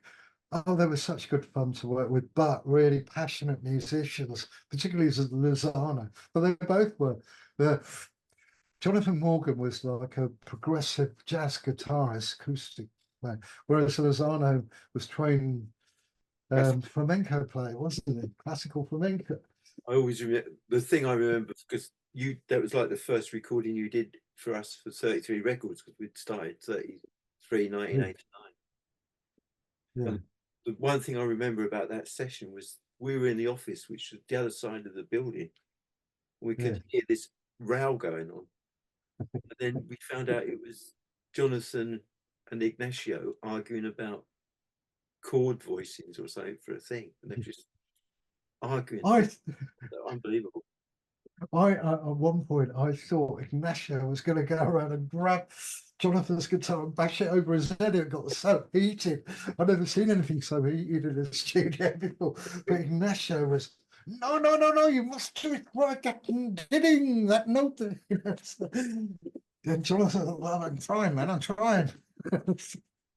S1: Oh, they were such good fun to work with, but really passionate musicians, particularly as Lozano. But they both were. The Jonathan Morgan was like a progressive jazz guitarist, acoustic player, whereas Lozano was trained flamenco player, wasn't it? Classical flamenco.
S2: I always remember the thing I remember because that was like the first recording you did for us for 33 Records because we'd started 33 1989.
S1: Yeah,
S2: And the one thing I remember about that session was we were in the office, which was the other side of the building. We
S1: yeah,
S2: could hear this row going on. And then we found out it was Jonathan and Ignacio arguing about chord voicings or something for a thing. And they're just arguing.
S1: I
S2: Unbelievable.
S1: at one point I thought Ignacio was going to go around and grab Jonathan's guitar and bash it over his head. It got so heated. I've never seen anything so heated in a studio before. But Ignacio was, no, no, no, no, you must do it right, Captain Didding, that note. And Jonathan, well, I'm trying, man, I'm trying.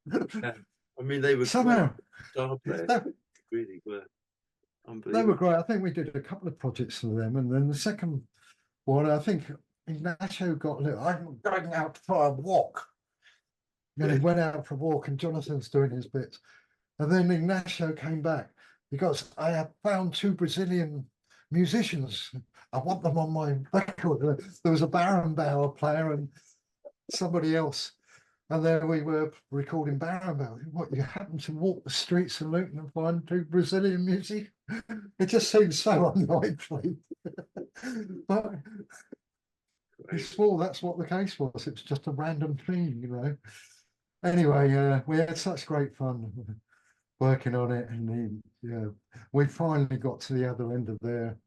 S2: Yeah. I mean, they were
S1: Somehow,
S2: great guitar players.
S1: they,
S2: Really were
S1: they were
S2: unbelievable.
S1: great. I think we did a couple of projects for them. And then the second one, I think Ignacio got a little, I'm going out for a walk. And he went out for a walk and Jonathan's doing his bits. And then Ignacio came back because I have found two Brazilian musicians. I want them on my record. There was a Berimbau player and somebody else. And then we were recording Berimbau. What, you happen to walk the streets of Luton and find two Brazilian music? It just seems so unlikely. But he swore that's what the case was. It's just a random thing, you know. Anyway, we had such great fun working on it, and we finally got to the other end of their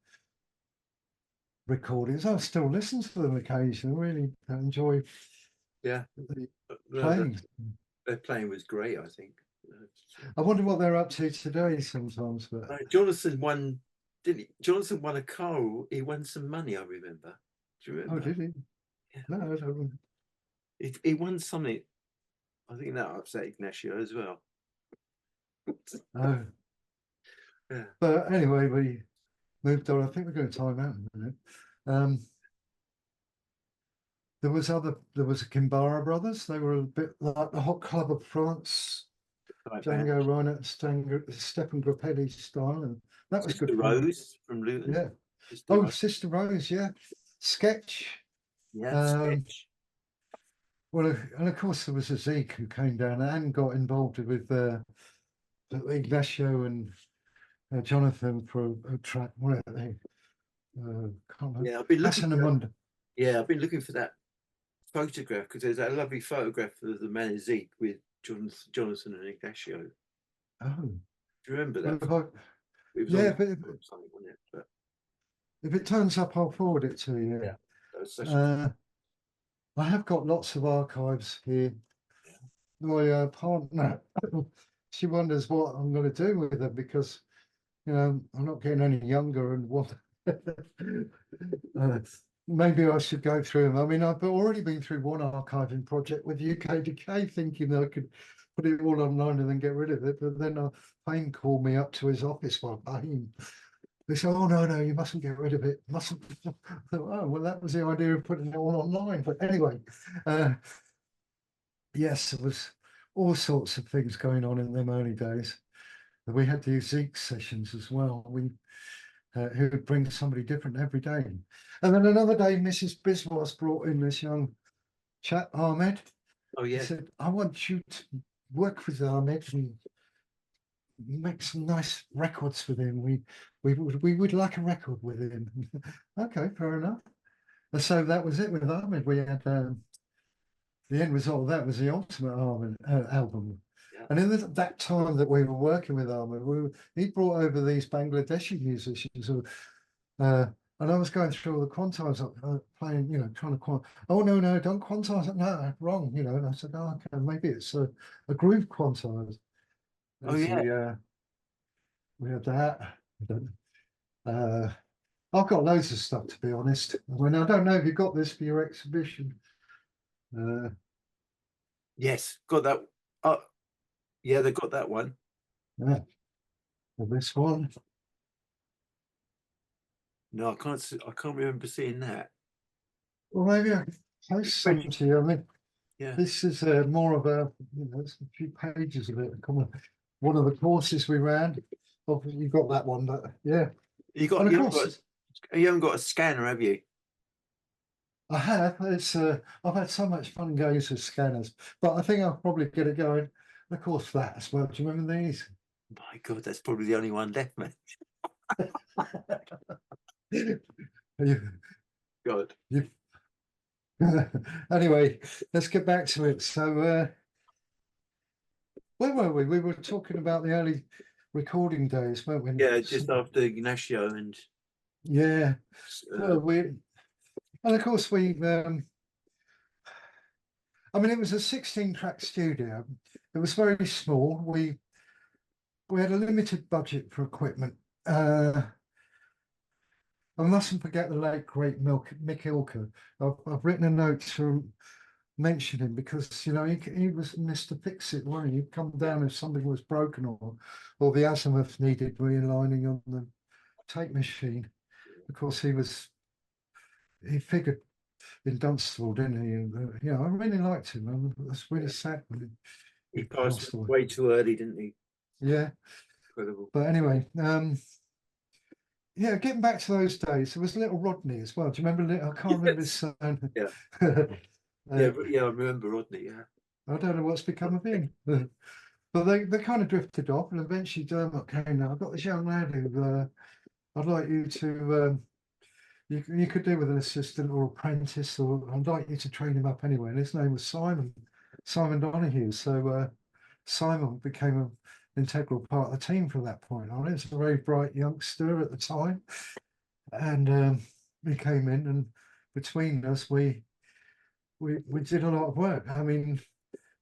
S1: recordings. I still listen to them occasionally. Really enjoy
S2: Yeah,
S1: playing.
S2: their playing was great. I think.
S1: I wonder what they're up to today. Sometimes, but
S2: Jonathan won. Didn't he? Jonathan won a car. He won some money. I remember. Do you remember?
S1: oh, did he?
S2: Yeah.
S1: No, I don't.
S2: He won something. I think that upset Ignacio as well.
S1: Oh.
S2: Yeah.
S1: But anyway, we moved on. I think we're going to time out in a minute. There was the Kimbara brothers. They were a bit like the Hot Club of France, Django Reinhardt, Stefan Grappelli style, and that was
S2: Sister
S1: good fun.
S2: Rose from Luton.
S1: Yeah.
S2: Sister Rose.
S1: Sister Rose, yeah. Sketch.
S2: Yeah, Sketch.
S1: Well, and of course there was a Zeke who came down and got involved with Ignacio and Jonathan for a track. What are they?
S2: Yeah, I've been looking.
S1: I've
S2: been looking for that photograph because there's that lovely photograph of the man Zeke with Jonathan and Ignacio.
S1: Oh,
S2: do you remember that?
S1: It was
S2: something, wasn't it? But
S1: if it turns up, I'll forward it to you.
S2: Yeah, that was such
S1: I have got lots of archives here. My partner, she wonders what I'm going to do with them because, I'm not getting any younger and what. Maybe I should go through them. I mean, I've already been through one archiving project with UK Decay, thinking that I could put it all online and then get rid of it. But then Payne called me up to his office by Payne. They said, "Oh no, you mustn't get rid of it. Mustn't." I thought, oh well, that was the idea of putting it all online. But anyway, yes, there was all sorts of things going on in them early days. We had the Zeke sessions as well. Who would bring somebody different every day. And then another day, Mrs. Biswas brought in this young chap, Ahmed.
S2: Oh yeah.
S1: He said, "I want you to work with Ahmed and make some nice records with him. We would like a record with him." Okay, fair enough. And so that was it with Ahmed. We had the end result of that was the ultimate Ahmed album. Yeah. And in that time that we were working with Ahmed, he brought over these Bangladeshi musicians who, and I was going through all the quantize, playing, trying to quantize. Oh no, don't quantize it. No, wrong. And I said, oh, okay, maybe it's a groove quantize.
S2: Oh yeah.
S1: We had that. I've got loads of stuff, to be honest. I mean, I don't know if you got this for your exhibition.
S2: Yes, got that. Yeah, they got that one.
S1: Yeah, for this one.
S2: No, I can't remember seeing that.
S1: Well, maybe I can post some to you. I mean,
S2: Yeah.
S1: this is more of a, there's a few pages of it. One of the courses we ran. Obviously, you got that one, but yeah.
S2: You got,
S1: And of
S2: you haven't
S1: course,
S2: got, you haven't got a scanner, have you?
S1: I have. It's I've had so much fun going with scanners, but I think I'll probably get it going. And of course, that as well. Do you remember these?
S2: My God, that's probably the only one left, man.
S1: You-
S2: God.
S1: you- Anyway, let's get back to it. So, where were we? We were talking about the early recording days, weren't we?
S2: Yeah, just after Ignacio and
S1: Yeah. Well, and of course I mean, it was a 16-track studio. It was very small. We had a limited budget for equipment. I mustn't forget the late great Mick Ilker. I've written a note to mention him because he was Mr. Fix-It, wasn't he? He'd come down if something was broken or the azimuth needed realigning on the tape machine. Of course, he figured in Dunstable, didn't he? And I really liked him. I was really sad when
S2: he
S1: he
S2: passed
S1: passed away.
S2: way too early, didn't he?
S1: Yeah.
S2: Incredible.
S1: But anyway, yeah, getting back to those days, there was little Rodney as well. Do you remember? I can't remember his son.
S2: Yeah.
S1: Uh,
S2: Yeah, I remember Rodney. Yeah.
S1: I don't know what's become of him. But they kind of drifted off, and eventually Dermot came now. I've got this young lad who I'd like you to you could do with an assistant or apprentice, or I'd like you to train him up anyway. And his name was Simon Donahue. So Simon became an integral part of the team from that point on. He was a very bright youngster at the time, and he came in, and between us, we did a lot of work. I mean,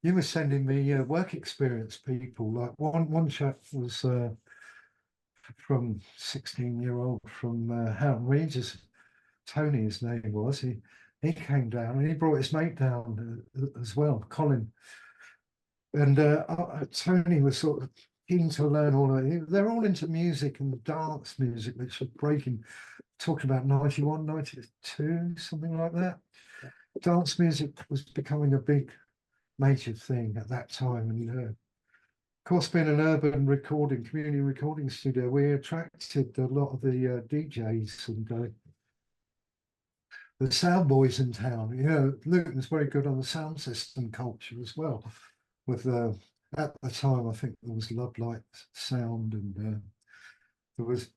S1: you were sending me work experience people. Like one chap was from 16-year-old from Houghton Regis, Tony, his name was. He came down and he brought his mate down as well, Colin. And Tony was sort of keen to learn all of it. They're all into music and dance music, which was breaking, talking about 91, 92, something like that. Dance music was becoming a big major thing at that time. And of course, being an urban community recording studio, we attracted a lot of the DJs and the sound boys in town. Luton was very good on the sound system culture as well. With at the time, I think there was Love Light Sound, and there was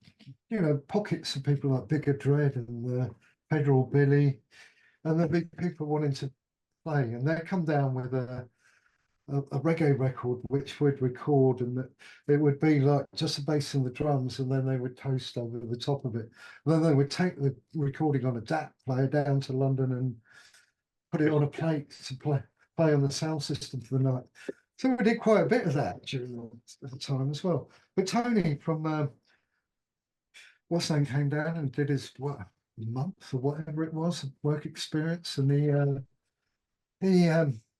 S1: pockets of people like Bigger Dread and Federal Billy, and the big people wanting to play, and they come down with a reggae record which would record, and that it would be like just the bass and the drums, and then they would toast over the top of it. And then they would take the recording on a DAT player down to London and put it on a plate to play on the sound system for the night. So we did quite a bit of that during the time as well. But Tony from what's name came down and did his month or whatever it was work experience, and he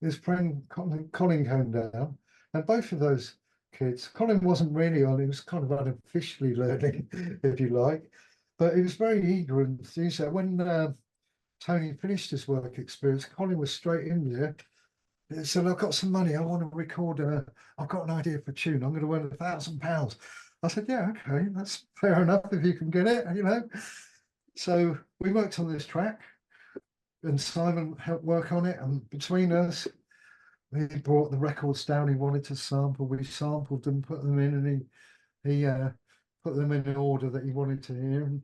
S1: his friend Colin came down, and both of those kids, Colin wasn't really on, he was kind of unofficially learning, if you like, but he was very eager and enthusiastic. When Tony finished his work experience, Colin was straight in there. He said, I've got some money, I want to record, I've got an idea for a tune, I'm going to win £1,000. I said, yeah, okay, that's fair enough if you can get it. So we worked on this track, and Simon helped work on it, and between us, he brought the records down he wanted to sample. We sampled them, put them in, and he put them in an order that he wanted to hear. And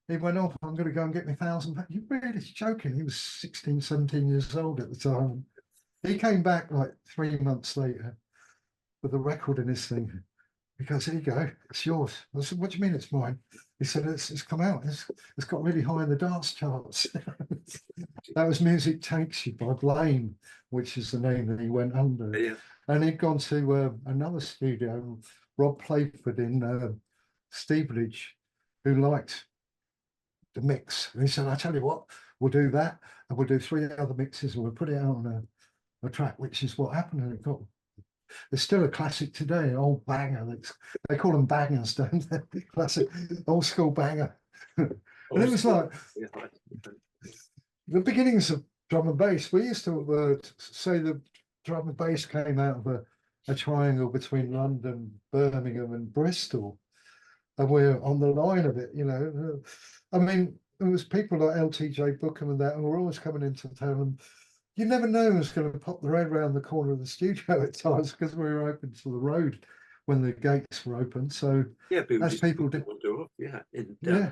S1: he went off, I'm going to go and get me £1,000. You're really joking. He was 16, 17 years old at the time. He came back like 3 months later with a record in his thing. He goes, here you go, it's yours. I said, what do you mean it's mine? He said, it's come out. It's got really high in the dance charts. That was Music Takes You by Blame, which is the name that he went under.
S2: Yeah.
S1: And he'd gone to another studio, Rob Playford in Stevenage, who liked the mix. And he said, I tell you what, we'll do that, and we'll do 3 other mixes, and we'll put it out on a track, which is what happened. And it got It's still a classic today, an old banger. They call them bangers, don't they? Classic, old school banger. And it was like the beginnings of drum and bass. We used to say the drum and bass came out of a triangle between London, Birmingham, and Bristol, and we're on the line of it. You know, I mean, there was people like LTJ Bookham and that, and were always coming into town. And you never know who's going to pop their head around the corner of the studio at times because we were open to the road when the gates were open. So
S2: yeah,
S1: as people did,
S2: yeah,
S1: yeah.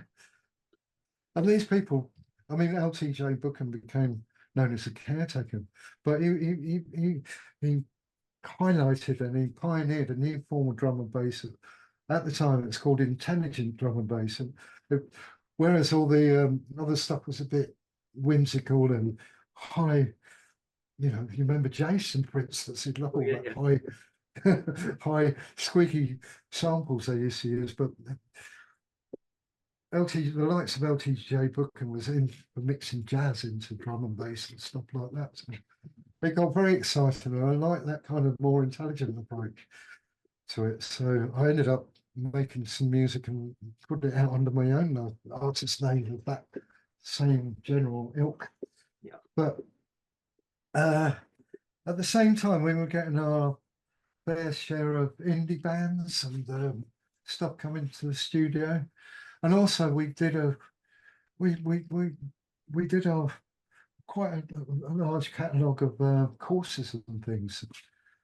S1: And these people, I mean, LTJ Bookham became known as a caretaker, but he highlighted and he pioneered a new form of drum and bass. At the time, it's called intelligent drum and bass, and whereas all the other stuff was a bit whimsical and high. You know, you remember Jason, for instance, he'd love all that high, high squeaky samples they used to use, but the likes of LTJ Bookham was in for mixing jazz into drum and bass and stuff like that. So they got very excited, and I like that kind of more intelligent approach to it. So I ended up making some music and put it out under my own artist name of that same general ilk.
S2: Yeah.
S1: But at the same time, we were getting our fair share of indie bands and stuff coming to the studio, and also we did our quite a large catalogue of courses and things.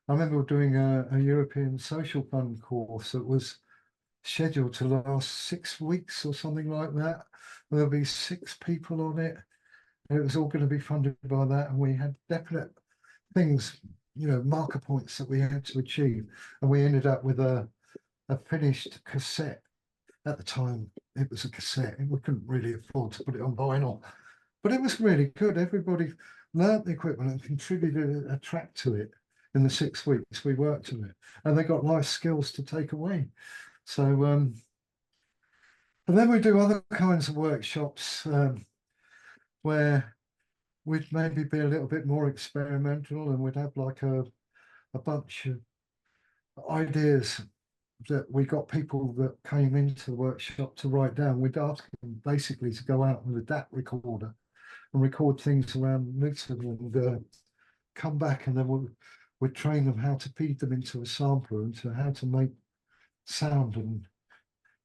S1: I remember doing a European Social Fund course that was scheduled to last 6 weeks or something like that. And there'll be 6 people on it, and it was all going to be funded by that. And we had definite things, you know, marker points that we had to achieve. And we ended up with a finished cassette. At the time, it was a cassette, and we couldn't really afford to put it on vinyl. But it was really good. Everybody learnt the equipment and contributed a track to it in the 6 weeks we worked on it. And they got life skills to take away. So, and then we do other kinds of workshops where we'd maybe be a little bit more experimental, and we'd have like a bunch of ideas that we got people that came into the workshop to write down. We'd ask them basically to go out with a DAT recorder and record things around Newton and come back, and then we'd train them how to feed them into a sampler and to how to make sound and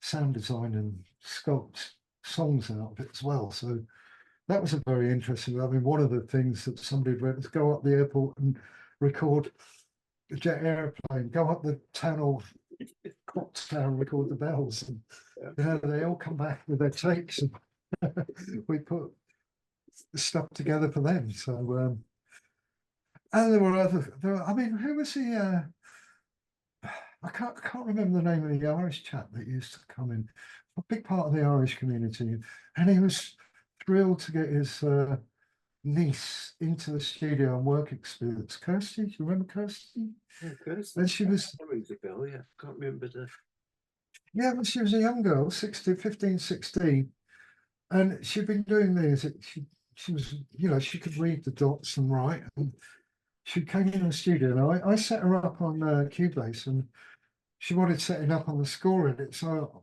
S1: sound design and sculpt songs out of it as well. So that was a very interesting. I mean, one of the things that somebody read is go up the airport and record a jet airplane, go up the tunnel, clock tower, record the bells, and you know, they all come back with their takes, and we put the stuff together for them. So and there were other. I mean, who was the? I can't remember the name of the Irish chap that used to come in, a big part of the Irish community, and he was thrilled to get his niece into the studio and work experience. Kirsty, do you remember Kirsty?
S2: Yeah, Kirsty.
S1: And she was.
S2: That rings a bell, yeah. Can't remember the.
S1: Yeah, but she was a young girl, 15, 16, and she'd been doing music. She was, you know, she could read the dots and write, and she came in the studio, and I set her up on Cubase, and she wanted setting up on the score in it. So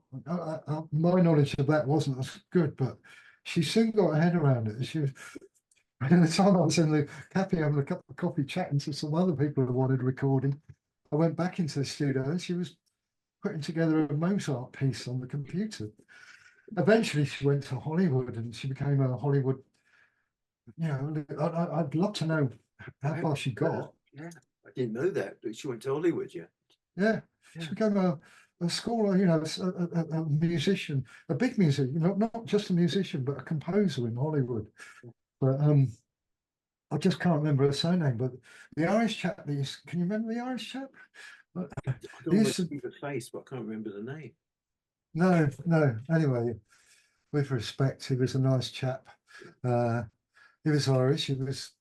S1: my knowledge of that wasn't as good, but she soon got her head around it. And she was, and the time I was in the cafe having a cup of coffee chatting to some other people who wanted recording, I went back into the studio and she was putting together a Mozart piece on the computer. Eventually she went to Hollywood and she became a Hollywood, you know, I'd love to know how far she got.
S2: Yeah, I didn't know that, but she went to Hollywood, yeah.
S1: Yeah, she became a scholar, you know, a musician, a big musician, you know, not just a musician, but a composer in Hollywood. But I just can't remember her surname. But the Irish chap, can you remember the Irish chap?
S2: I can almost see the face, but I can't remember the name.
S1: No. Anyway, with respect, he was a nice chap. He was Irish. He was,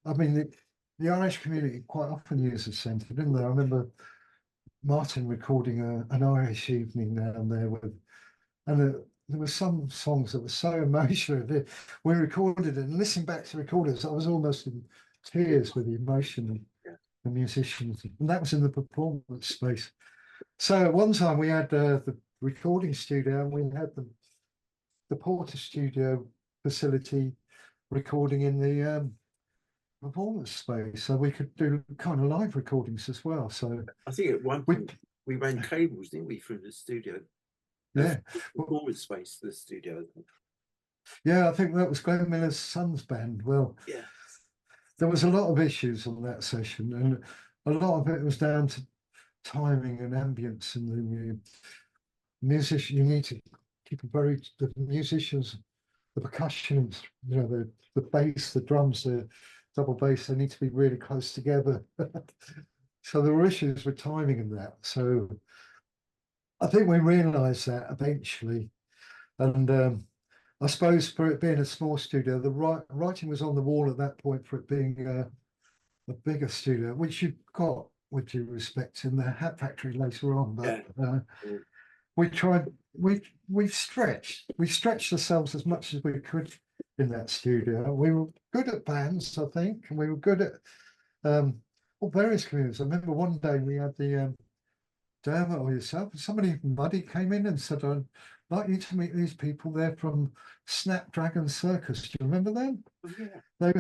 S1: I mean, the Irish community quite often use a centre, didn't they? I remember Martin recording an Irish evening down there and there were some songs that were so emotional. We recorded it and listening back to recordings, I was almost in tears with the emotion. the musicians, and that was in the performance space. So at one time we had the recording studio, and we had the Porter Studio facility recording in the performance space, so we could do kind of live recordings as well. So
S2: I think at one point we ran cables, didn't we, from the studio?
S1: Yeah,
S2: Performance space to the studio.
S1: yeah, I think that was Glenn Miller's son's band. Well,
S2: Yeah,
S1: there was a lot of issues on that session, and a lot of it was down to timing and ambience, and the musician. You need to keep the musicians, the percussions, you know, the bass, the drums, the double bass. They need to be really close together. So there were issues with timing and that. So I think we realised that eventually, and I suppose for it being a small studio, the writing was on the wall at that point for it being a bigger studio, which you've got, with due respect, in the Hat Factory later on. But we tried, we stretched ourselves as much as we could in that studio. We were good at bands, I think, and we were good at various communities. I remember one day we had the Dermot or yourself, somebody muddy came in and said, I'd like you to meet these people. They're from Snapdragon Circus. Do you remember them?
S2: oh, yeah.
S1: They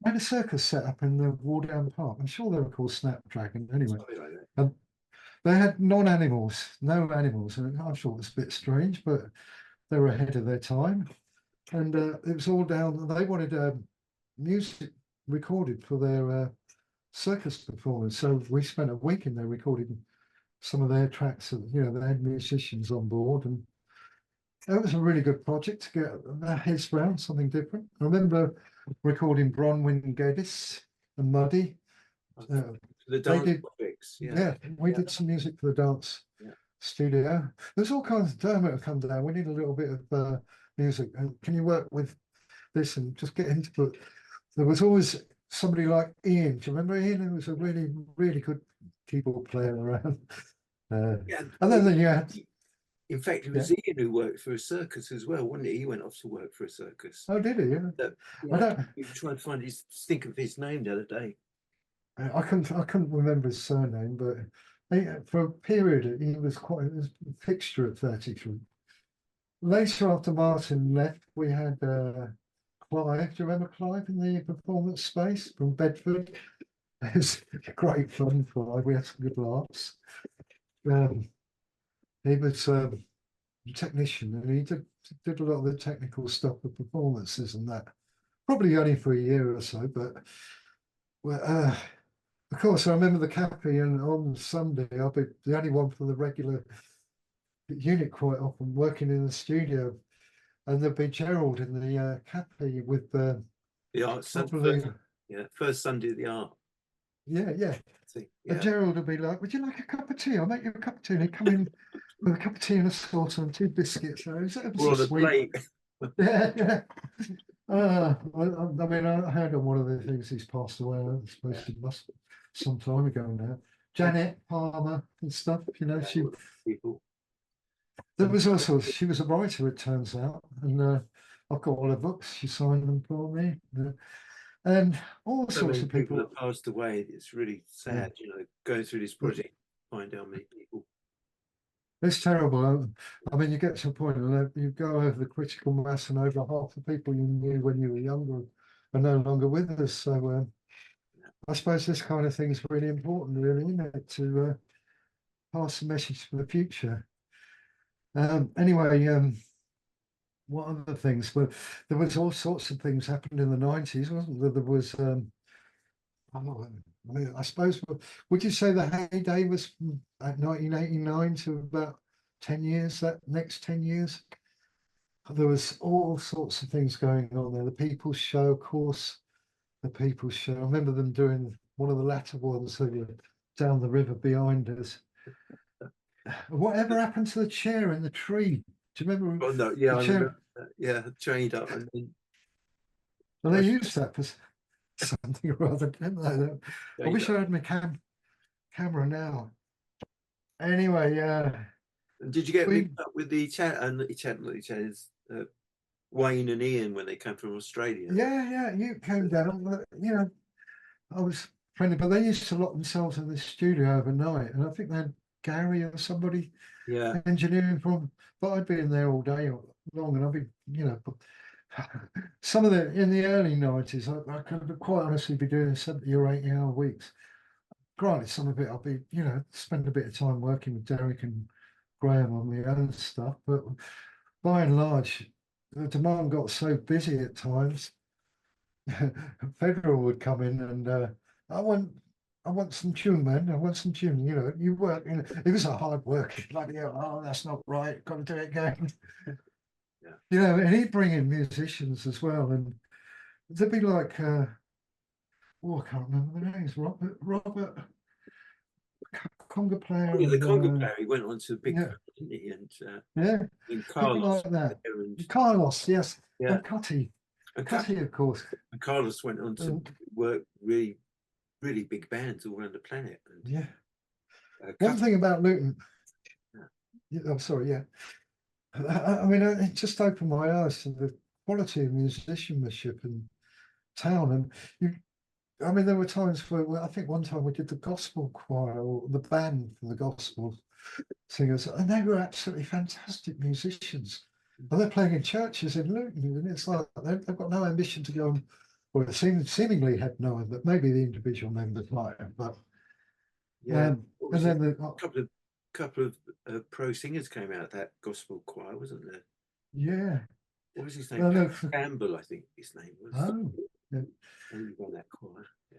S1: had a circus set up in the Wardown Park. I'm sure they were called Snapdragon anyway.
S2: Like
S1: They had non-animals, no animals, and I thought it was a bit strange, but they were ahead of their time. And it was all down. They wanted music recorded for their circus performance, so we spent a week in there recording some of their tracks. You know, they had musicians on board, and it was a really good project to get their heads around something different. I remember recording Bronwyn and Geddes and Muddy.
S2: the dance topics.
S1: Yeah, we did some music for the dance studio. There's all kinds of Dermot have come down. We need a little bit of music. And can you work with this and just get into it? There was always somebody like Ian. Do you remember Ian? Who was a really, really good keyboard player around. And then you had.
S2: In fact, it was Ian who worked for a circus as well, wasn't it? He went off to work for a circus.
S1: Oh, did he? Yeah. I don't.
S2: We were trying to think of his name the other day.
S1: I couldn't remember his surname, but for a period he was quite a fixture at 33. Later, after Martin left, we had Clive. Do you remember Clive in the performance space from Bedford? It was great fun, Clive. We had some good laughs. He was a technician, and he did a lot of the technical stuff with performances and that. Probably only for a year or so, but well, of course, I remember the cafe, and on Sunday I'll be the only one from the regular unit quite often working in the studio, and there'd be Gerald in the cafe with the
S2: art first Sunday of the art.
S1: Yeah. And Gerald would be like, "Would you like a cup of tea? I'll make you a cup of tea." And he'd come in with a cup of tea and a saucer and 2 biscuits. So it was so sweet. Yeah. I mean, I heard on one of the things he's passed away. I suppose it must some time ago now. Janet Palmer and stuff, you know, there was also, she was a writer, it turns out, and I've got all her books. She signed them for me, and all sorts of people
S2: that passed away. It's really sad, you know, going through this project, find how many people.
S1: It's terrible. I mean, you get to a point and you go over the critical mass, and over half the people you knew when you were younger are no longer with us. So I suppose this kind of thing is really important, really, isn't it, to pass the message for the future. Anyway, what other things? Well, there was all sorts of things happened in the 90s, wasn't there? There was, I suppose, would you say the heyday was from 1989 to about 10 years, that next 10 years? There was all sorts of things going on there. The People's Show, of course, the People's Show. I remember them doing one of the latter ones down the river behind us. Whatever happened to the chair in the tree? Do you remember?
S2: Oh, no, yeah, I remember that. Yeah, chained up. And then
S1: well, they used that for something or other, didn't they? I wish I had my camera now. Anyway,
S2: did you get mixed up with the Wayne and Ian when they came from Australia?
S1: Yeah, you came down. You know, I was friendly, but they used to lock themselves in the studio overnight, and I think they had Gary or somebody
S2: Yeah.
S1: engineering from, but I'd be in there all day long, and I'd be, you know, some of the in the early 90s, I could quite honestly be doing 70 or 80-hour weeks. Granted, some of it I'll be, you know, spend a bit of time working with Derek and Graham on the own stuff, but by and large, the demand got so busy at times. Federal would come in and I want I want some tune, man. I want some tune. You know, you work. You know, it was a hard work. Bloody hell, oh, that's not right. Got to do it again.
S2: Yeah.
S1: You know, and he'd bring in musicians as well, and they'd be like, oh, I can't remember the names. Robert, conga player,
S2: Oh, yeah, the conga
S1: and
S2: player. He went on to Big
S1: yeah,
S2: Fun, didn't he?
S1: yeah,
S2: And
S1: people
S2: Carlos
S1: like that.
S2: there, and
S1: Carlos, yes,
S2: yeah,
S1: and Cutty,
S2: and,
S1: Cutty, of course.
S2: and Carlos went on to
S1: And,
S2: work really, really big bands all around the planet. And
S1: yeah. One thing about Luton,
S2: yeah.
S1: yeah, I'm sorry, yeah. I mean, it just opened my eyes to the quality of musicianship in town. And you, I mean, there were times where I think one time we did the gospel choir or the band for the gospel singers, and they were absolutely fantastic musicians. And they're playing in churches in Luton, and it's like they've got no ambition to go and, well, it seemingly had no, but maybe the individual members might have. But
S2: Yeah.
S1: and then the
S2: couple of pro singers came out of that gospel choir, wasn't there?
S1: yeah.
S2: What was his name?
S1: No,
S2: Campbell, I think his name was.
S1: oh, yeah.
S2: And he won that choir. Yeah.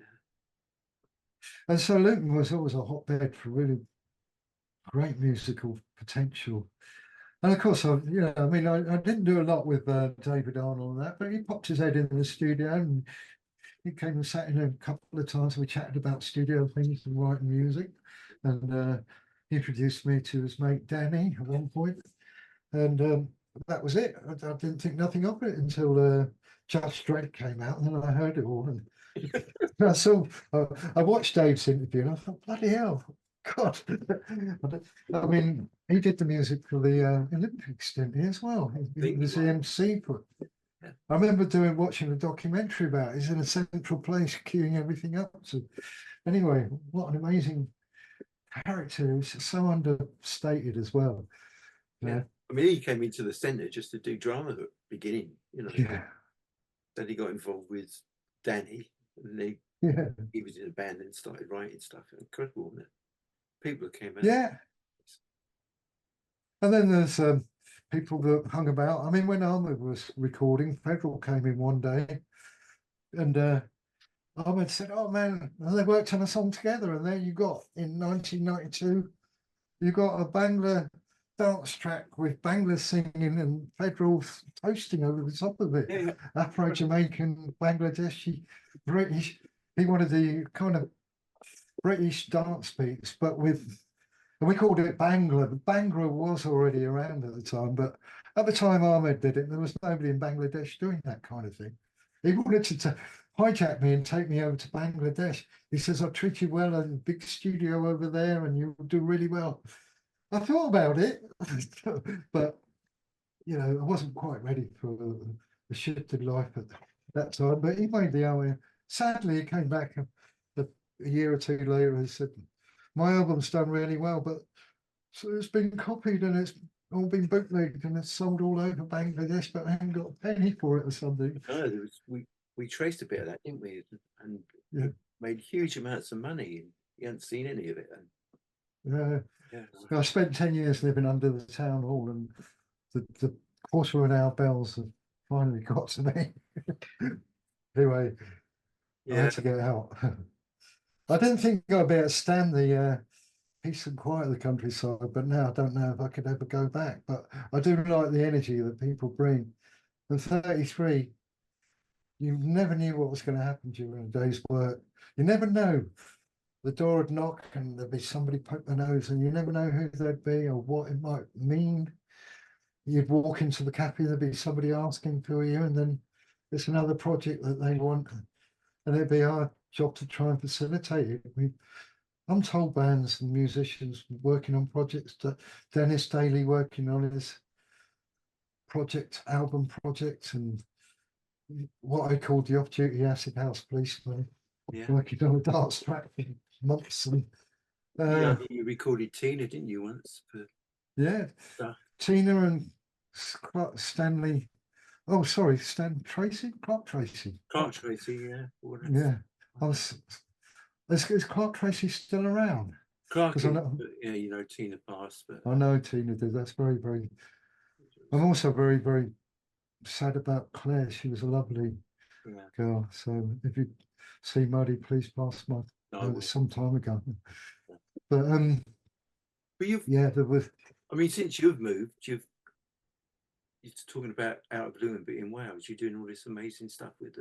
S1: And so Luton was always a hotbed for really great musical potential. And of course, you know, I mean, I didn't do a lot with David Arnold and that, but he popped his head in the studio and he came and sat in a couple of times. We chatted about studio things and writing music. And he introduced me to his mate Danny at one point. And that was it. I didn't think nothing of it until Judge Dredd came out, and then I heard it all. And I watched Dave's interview, and I thought, bloody hell, God! I mean, he did the music for the Olympics, didn't he, as well? He was the MC for.
S2: Yeah.
S1: I remember watching a documentary about it. He's in a central place, queuing everything up. So, anyway, what an amazing character! He was so understated as well.
S2: Yeah. I mean, he came into the centre just to do drama at the beginning, you know.
S1: Yeah.
S2: Then he got involved with Danny, and he was in a band and started writing stuff. Incredible, wasn't it? People that came out.
S1: Yeah. And then there's people that hung about. I mean, when Ahmed was recording, Federal came in one day, and Ahmed said, "Oh man," and they worked on a song together. And there you got, in 1992, you got a Bangla dance track with Bangla singing and Federal toasting over the top of it.
S2: Yeah.
S1: Afro-Jamaican, Bangladeshi, British. He wanted the kind of British dance beats, but with, and we called it Bangla. But Bhangra was already around at the time, but at the time Ahmed did it, there was nobody in Bangladesh doing that kind of thing. He wanted to hijack me and take me over to Bangladesh. He says, "I'll treat you well in a big studio over there and you'll do really well." I thought about it, but you know, I wasn't quite ready for the shifted life at that time. But he made the hour. Sadly, he came back a year or two later and said, "My album's done really well, but so it's been copied and it's all been bootlegged and it's sold all over Bangladesh, but I haven't got a penny for it or something."
S2: No, we traced a bit of that, didn't we? And made huge amounts of money, and you hadn't seen any of it.
S1: And, I spent 10 years living under the town hall, and the quarter of an hour bells have finally got to me. Anyway, I had to get out. I didn't think I'd be able to stand the peace and quiet of the countryside, but now I don't know if I could ever go back. But I do like the energy that people bring. At 33, you never knew what was going to happen during a day's work. You never know. The door would knock and there'd be somebody poke their nose, and you never know who they'd be or what it might mean. You'd walk into the cafe, there'd be somebody asking for you, and then it's another project that they want, and it'd be our job to try and facilitate it. I'm told bands and musicians working on projects, that Dennis Daly working on his album project, and what I called the off-duty acid house policeman.
S2: Yeah.
S1: working on a dance track for months. And
S2: Yeah, you recorded Tina, didn't you, once?
S1: yeah,
S2: Stuff.
S1: Tina and Stanley. Oh, sorry, Clark Tracy.
S2: Clark Tracy, yeah.
S1: Yeah, I was. Is Clark Tracy still around?
S2: Clark,
S1: Because I know,
S2: yeah, you know, Tina passed, but
S1: I know Tina did. That's very, very. I'm also very, very sad about Claire. She was a lovely
S2: yeah,
S1: girl. So if you see Muddy, please pass my
S2: no, I will.
S1: some time ago.
S2: Yeah.
S1: But
S2: But you've,
S1: yeah, there was.
S2: I mean, since you've moved, you're talking about out of Lewin, but in Wales, you're doing all this amazing stuff with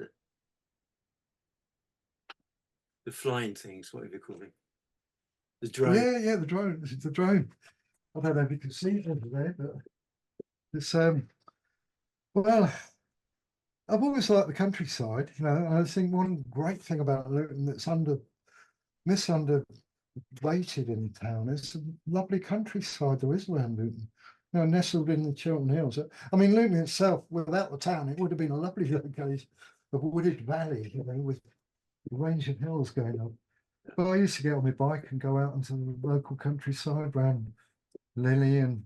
S2: the flying things, whatever you call it, the drone.
S1: Yeah, the drone. This is the drone. I don't know if you can see it over there, but it's well, I've always liked the countryside, you know. And I think one great thing about Luton that's misunderrated in town is the lovely countryside there is around Luton. You know, nestled in the Chiltern Hills. I mean, Luton itself, without the town, it would have been a lovely location of wooded valley, you know, with a range of hills going up. But I used to get on my bike and go out into the local countryside around Lily and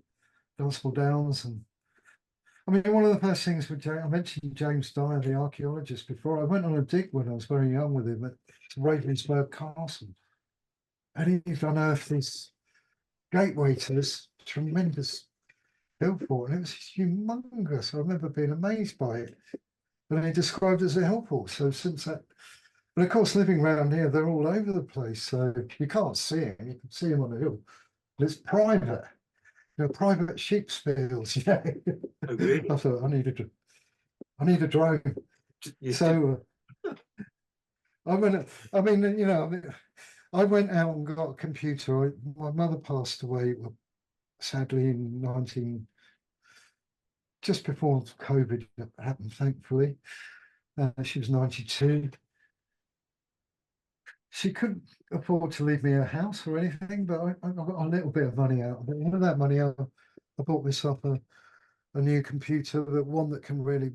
S1: Gospel Downs. And I mean, one of the first things with I mentioned James Dyer, the archaeologist, before. I went on a dig when I was very young with him at Ravensburg Castle. And he unearthed this gateway to this tremendous hill fort. And it was humongous. I remember being amazed by it. And he described it as a hill fort. So since that, but of course, living around here, they're all over the place. So you can't see them. You can see them on the hill. But it's private. You know, private sheep's fields. Yeah.
S2: Oh, really?
S1: I thought I need a drone. So I mean, you know, I went out and got a computer. My mother passed away, sadly, in just before COVID happened, thankfully. She was 92. She couldn't afford to leave me a house or anything, but I got a little bit of money out of it. And with that money, I bought myself a new computer, but one that can really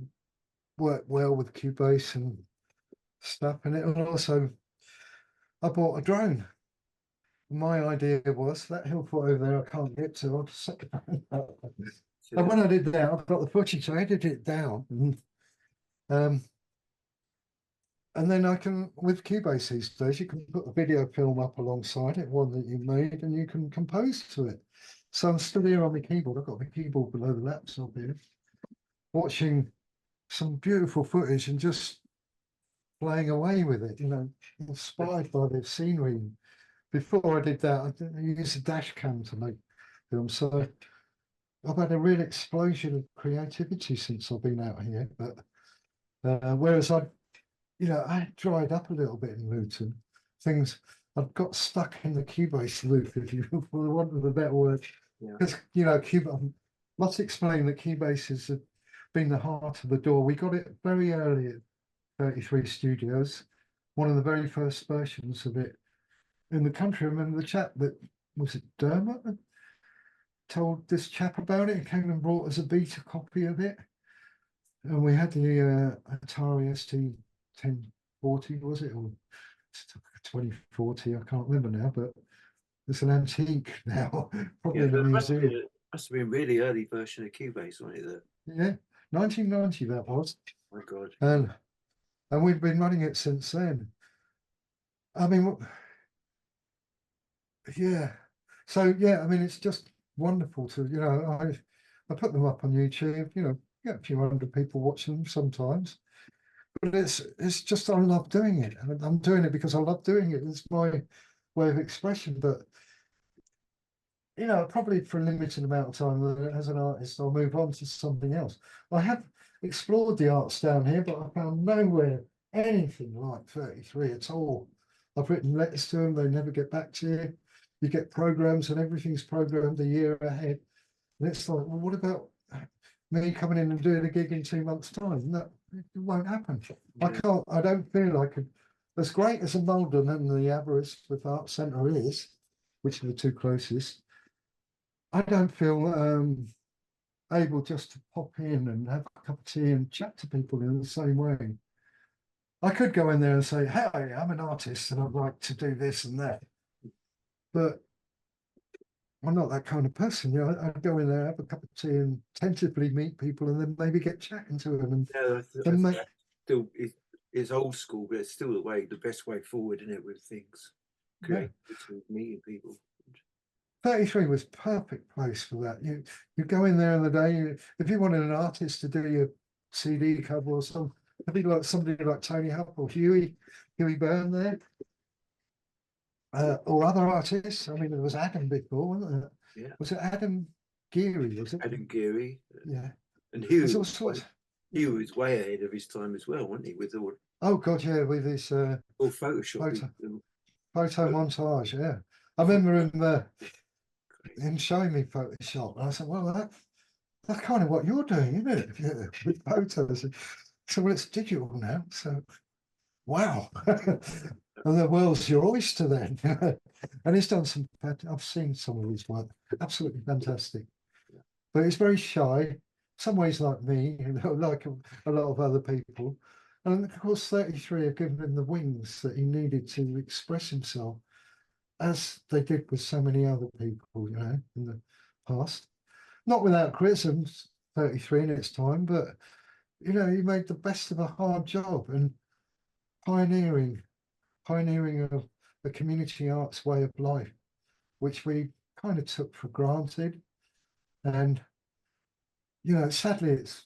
S1: work well with Cubase and stuff. And it also, I bought a drone. My idea was that hill fort over there I can't get to. I'll just set the drone up. And when I did that, I got the footage, I edited it down. Um, and then I can, with Cubase these days, you can put a video film up alongside it, one that you made, and you can compose to it. So I'm still here on my keyboard. I've got my keyboard below the laptop here, watching some beautiful footage and just playing away with it, you know, inspired by the scenery. Before I did that, I used a dash cam to make films. So I've had a real explosion of creativity since I've been out here. But whereas I dried up a little bit in Luton. I've got stuck in the Cubase loop, if you for the want of a better word. Because Cubase, let's explain that Cubase has been the heart of the door. We got it very early at 33 Studios, one of the very first versions of it in the country. I remember the chap that was it Dermot that told this chap about it. He came and brought us a beta copy of it. And we had the Atari ST 1040, was it? Or 2040, I can't remember now, but it's an antique now, probably in a museum.
S2: Must have been really early version of Cubase, wasn't it?
S1: Yeah, 1990 that was.
S2: Oh my God.
S1: And we've been running it since then. I mean, yeah. So yeah, I mean, it's just wonderful to, I put them up on YouTube, get a few hundred people watching them sometimes. But it's just I love doing it. And I'm doing it because I love doing it. It's my way of expression. But probably for a limited amount of time as an artist, I'll move on to something else. I have explored the arts down here, but I found nowhere anything like 33 at all. I've written letters to them, they never get back to you. You get programs and everything's programmed a year ahead. And it's like, well, what about me coming in and doing a gig in 2 months' time? No, it won't happen. Yeah. I don't feel I could, as great as the Malden and the Aberystwyth Art Centre is, which are the two closest, I don't feel able just to pop in and have a cup of tea and chat to people in the same way. I could go in there and say, hey, I'm an artist and I'd like to do this and that. But I'm not that kind of person. I'd go in there, have a cup of tea and tentatively meet people and then maybe get chatting to them. And
S2: Yeah,
S1: then make,
S2: still it's old school, but it's still the best way forward, isn't it, with things,
S1: yeah.
S2: creativity, meeting people.
S1: 33 was perfect place for that. You go in there in the day, if you wanted an artist to do your CD cover or something, I think like somebody like Tony Hupp or Huey Byrne there, or other artists. I mean, there was Adam before, wasn't there?
S2: Yeah,
S1: Was it Adam Geary? Was it?
S2: Adam Geary,
S1: Yeah.
S2: and
S1: There's all sorts.
S2: He was way ahead of his time as well, wasn't he? With
S1: Oh God, yeah, with his
S2: all Photoshop.
S1: photo montage. Yeah, I remember him showing me Photoshop, and I said, "Well, that's kind of what you're doing, isn't it? Yeah, with photos." So, well, it's digital now. So, wow, and the world's your oyster then. And he's done some. I've seen some of his work. Absolutely fantastic. But he's very shy. Some ways like me, like a lot of other people. And of course, 33 have given him the wings that he needed to express himself, as they did with so many other people, in the past. Not without criticisms, 33 in its time, but he made the best of a hard job and pioneering, pioneering of the community arts way of life, which we kind of took for granted. And sadly, it's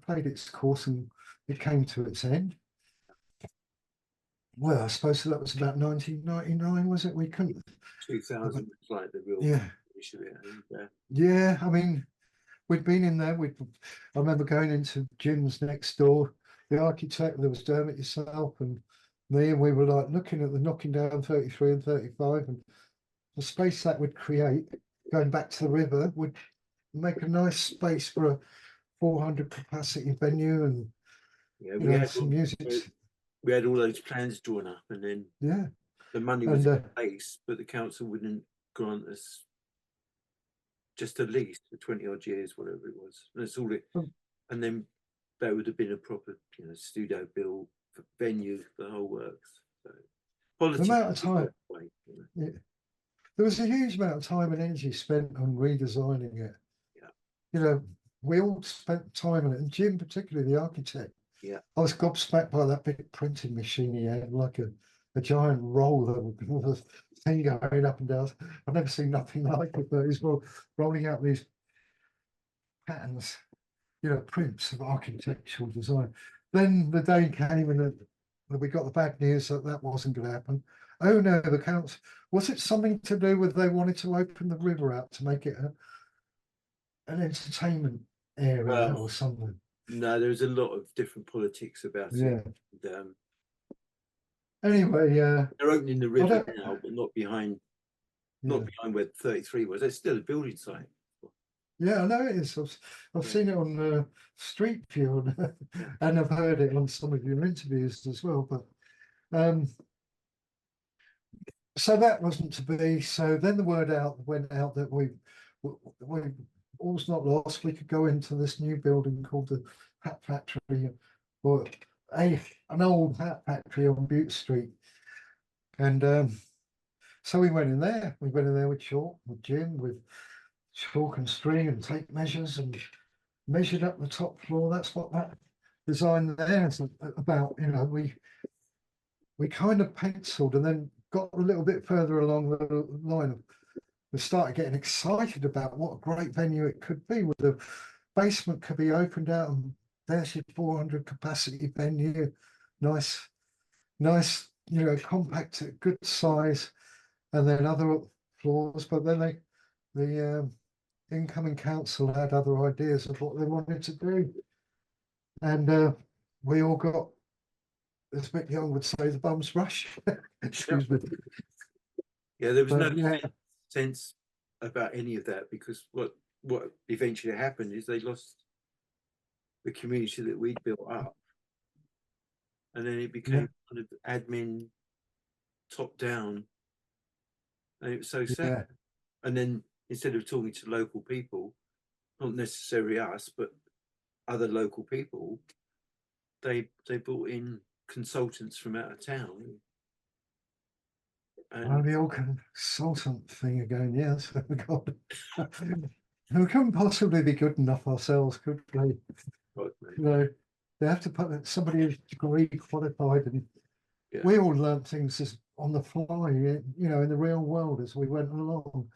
S1: played its course and it came to its end. Well, I suppose that was about 1999, was it? We couldn't.
S2: 2000 was like the real
S1: Yeah,
S2: issue.
S1: yeah. I mean, we'd been in there. I remember going into gyms next door. The architect, there was Dermot, yourself, and me, and we were like looking at the knocking down 33 and 35, and the space that would create going back to the river would make a nice space for a 400 capacity venue, and
S2: yeah, we had
S1: some music.
S2: we had all those plans drawn up, and then
S1: Yeah,
S2: the money was
S1: and
S2: in place, but the council wouldn't grant us just a lease for 20 odd years, whatever it was. And that's all it. And then that would have been a proper, studio bill for venue for the whole works. So
S1: the
S2: politics
S1: amount of time.
S2: way,
S1: Yeah, there was a huge amount of time and energy spent on redesigning it.
S2: Yeah.
S1: We all spent time on it, and Jim, particularly the architect.
S2: Yeah.
S1: I was gobsmacked by that big printing machine he had, like a giant roller with a thing going up and down. I've never seen nothing like it, but he's rolling out these patterns, prints of architectural design. Then the day came and we got the bad news that that wasn't going to happen. Oh no, the council, was it something to do with they wanted to open the river out to make it an entertainment area or something?
S2: No, there's a lot of different politics about it. And,
S1: anyway,
S2: they're opening the river now, but not behind where 33 was. It's still a building site.
S1: Yeah, I know it is. I've seen it on Street View, and I've heard it on some of your interviews as well. But so that wasn't to be. So then the word went out that we all's not lost. We could go into this new building called the Hat Factory, or an old hat factory on Butte Street, and so we went in there. We went in there with chalk, with Jim, with chalk and string and tape measures, and measured up the top floor. That's what that design there is about. We kind of penciled and then got a little bit further along the line of, we started getting excited about what a great venue it could be, with the basement could be opened out and there's your 400 capacity venue, nice, compact, good size, and then other floors. But then the incoming council had other ideas of what they wanted to do, and we all got, as Mick Young would say, the bum's rush. Excuse me.
S2: Yeah, there was no sense about any of that, because what eventually happened is they lost the community that we'd built up, and then it became kind of admin, top down, and it was so sad. And then instead of talking to local people, not necessarily us, but other local people, they brought in consultants from out of town.
S1: And the old consultant thing again, yes. God. We couldn't possibly be good enough ourselves, could we? You know, they have to put somebody who's degree qualified, and we all learned things as on the fly, you know, in the real world as we went along.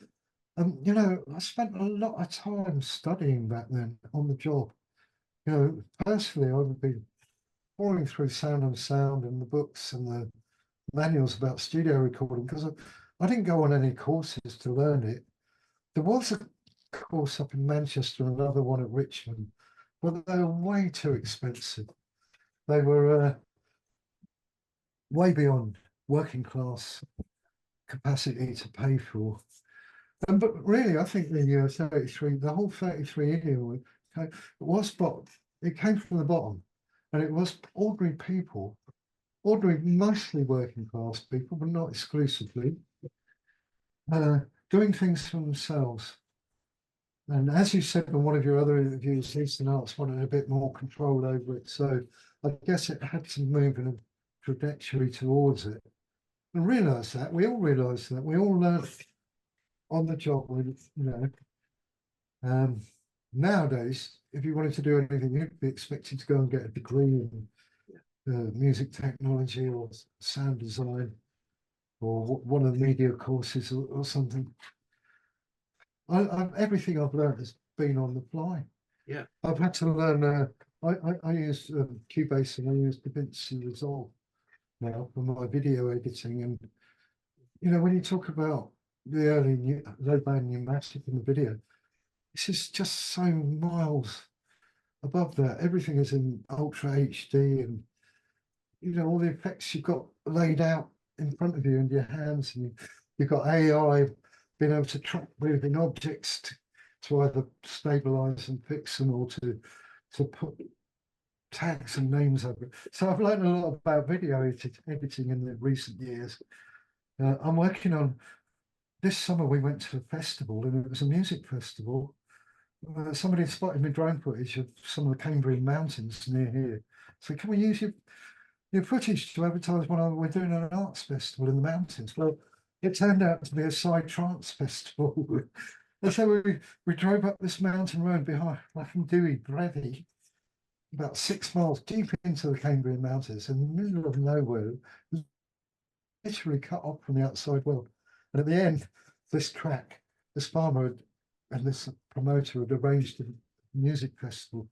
S1: You know, I spent a lot of time studying back then on the job. You know, personally, I would be pouring through Sound and Sound and the books and the manuals about studio recording because I didn't go on any courses to learn it. There was a course up in Manchester and another one at Richmond, but they were way too expensive. They were way beyond working class capacity to pay for. But really, I think the 33, the whole 33 idiom was, but it came from the bottom, and it was ordinary people, ordinary, mostly working class people, but not exclusively, doing things for themselves. And as you said in one of your other interviews, Eastern Arts wanted a bit more control over it. So I guess it had to move in a trajectory towards it. And realize that, we all realize that, we all learn on the job with, you know, nowadays, if you wanted to do anything, you'd be expected to go and get a degree in music technology or sound design or one of the media courses or something. Everything I've learned has been on the fly.
S2: Yeah,
S1: I've had to learn. I use Cubase and I use DaVinci Resolve now for my video editing. And you know, when you talk about the early low band pneumatic in the video, this is just so miles above that. Everything is in Ultra HD, and you know, all the effects you've got laid out in front of you in your hands, and you've got AI being able to track moving objects to either stabilize and fix them or to put tags and names over it. So I've learned a lot about video editing in the recent years. I'm working on, this summer we went to a festival, and it was a music festival. Somebody spotted me drone footage of some of the Cambrian mountains near here. So can we use your footage to advertise when we're doing an arts festival in the mountains? Well, it turned out to be a side trance festival. And so we drove up this mountain road behind Lachendewy Brevi, about 6 miles deep into the Cambrian mountains in the middle of nowhere, literally cut off from the outside world. And at the end, this track, this farmer and this promoter had arranged a music festival.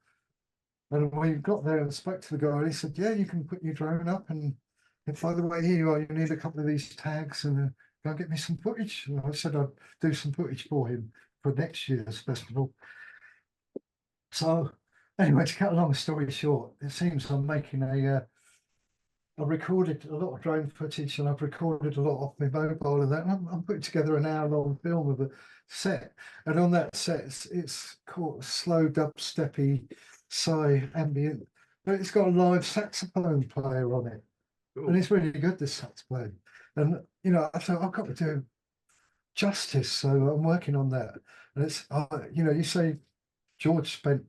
S1: And we got there and spoke to the guy, and he said, yeah, you can put your drone up, and if, by the way, here you are, you need a couple of these tags, and go and get me some footage. And I said I'd do some footage for him for next year's festival. So anyway, to cut a long story short, it seems I'm making I recorded a lot of drone footage, and I've recorded a lot off my mobile and that. And I'm putting together an hour-long film of a set, and on that set, it's called slow dubsteppy, psy ambient, but it's got a live saxophone player on it. Ooh. And it's really good, this sax player. And you know, I thought I've got to do justice, so I'm working on that. And it's you know, you say George spent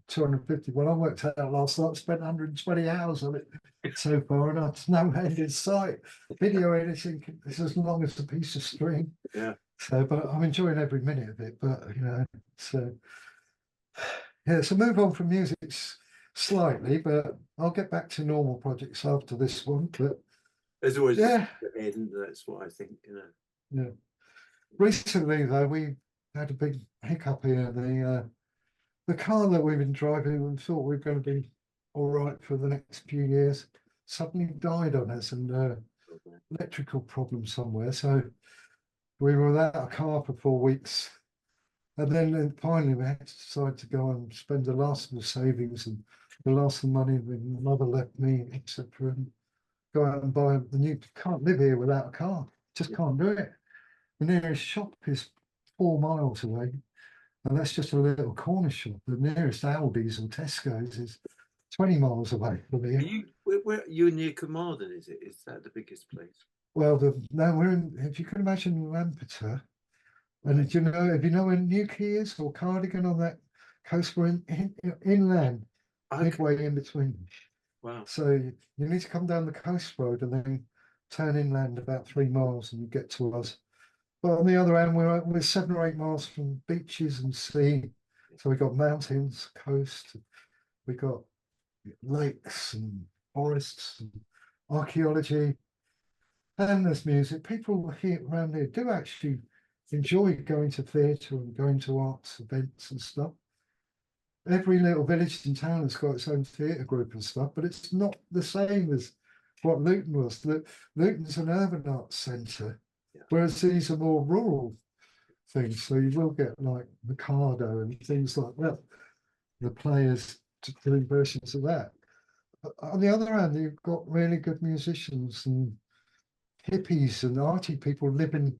S1: 250. Well, I worked out last night, spent 120 hours on it so far, and it's no end in sight. Video editing is as long as a piece of string.
S2: Yeah.
S1: So, but I'm enjoying every minute of it. But you know, so yeah. So move on from music slightly, but I'll get back to normal projects after this one. But
S2: there's always ahead, and that's what I think. You know.
S1: Yeah. Recently, though, we had a big hiccup here. The car that we've been driving and thought we were going to be all right for the next few years suddenly died on us, and electrical problem somewhere. So we were without a car for 4 weeks. And then finally we had to decide to go and spend the last of the savings and the last of the money when my mother left me, etc. And go out and buy the new, can't live here without a car. Just can't do it. The nearest shop is 4 miles away. And that's just a little corner shop. The nearest Aldi's or Tesco's is 20 miles away from here.
S2: Where you near Carmarthen, is it? Is that the biggest place?
S1: Well, no, we're in, if you can imagine, Lampeter. And if you know where Newquay is or Cardigan on that coast, we're inland, midway in between.
S2: Wow.
S1: So you need to come down the coast road and then turn inland about 3 miles and you get to us. But on the other hand, we're 7 or 8 miles from beaches and sea. So we've got mountains, coast, we've got lakes and forests and archaeology, and there's music. People here around here do actually enjoy going to theatre and going to arts events and stuff. Every little village and town has got its own theatre group and stuff, but it's not the same as what Luton was. Luton's an urban arts centre, whereas these are more rural things. So you will get like Mikado and things like that. The players doing versions of that. But on the other hand, you've got really good musicians and hippies and arty people living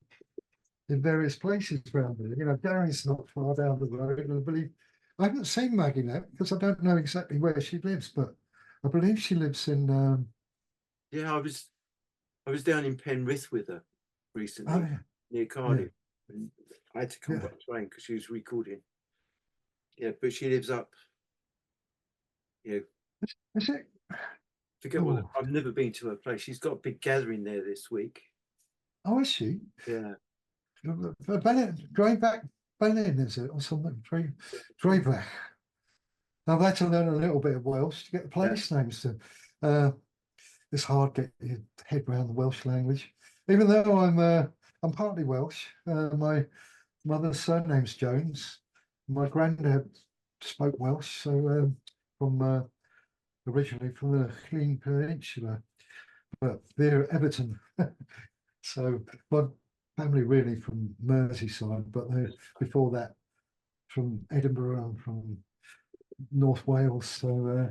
S1: in various places around there. You know, Gary's not far down the road, and I believe I haven't seen Maggie now because I don't know exactly where she lives, but I believe she lives in.
S2: Yeah, I was down in Penrith with her recently,
S1: Oh yeah,
S2: near Cardiff, and I had to come by train because she was recording. Yeah, but she lives up. Yeah,
S1: is it?
S2: forget what.
S1: Oh,
S2: I've never been to her place. She's got a big gathering there this week.
S1: oh, is she?
S2: Yeah,
S1: Drayback Bellin, is it, or something? Drayback. I've had to learn a little bit of Welsh to get the
S2: yeah,
S1: place names to. It's hard to get your head around the Welsh language, even though I'm partly Welsh. My mother's surname's Jones. My granddad spoke Welsh, so from originally from the Clean Peninsula, but they're Everton. So my family really from Merseyside, but before that from Edinburgh and from North Wales. So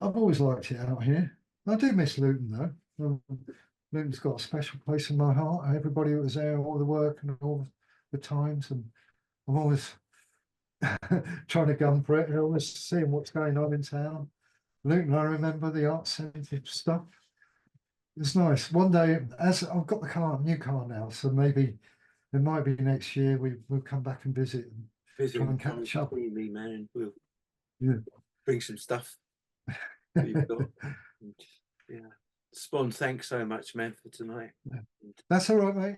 S1: I've always liked it out here. I do miss Luton though. Luton's got a special place in my heart. Everybody who was there, all the work and all the times, and I'm always trying to gun for it and always seeing what's going on in town. Luton, I remember the art centre stuff. It's nice. One day, as I've got the new car now, so maybe it might be next year we'll come back and visit and try and
S2: come
S1: catch up.
S2: see me, man. We'll
S1: Yeah.
S2: bring some stuff that you've got. And, yeah, Spon, thanks so much, man, for tonight.
S1: That's all right, mate.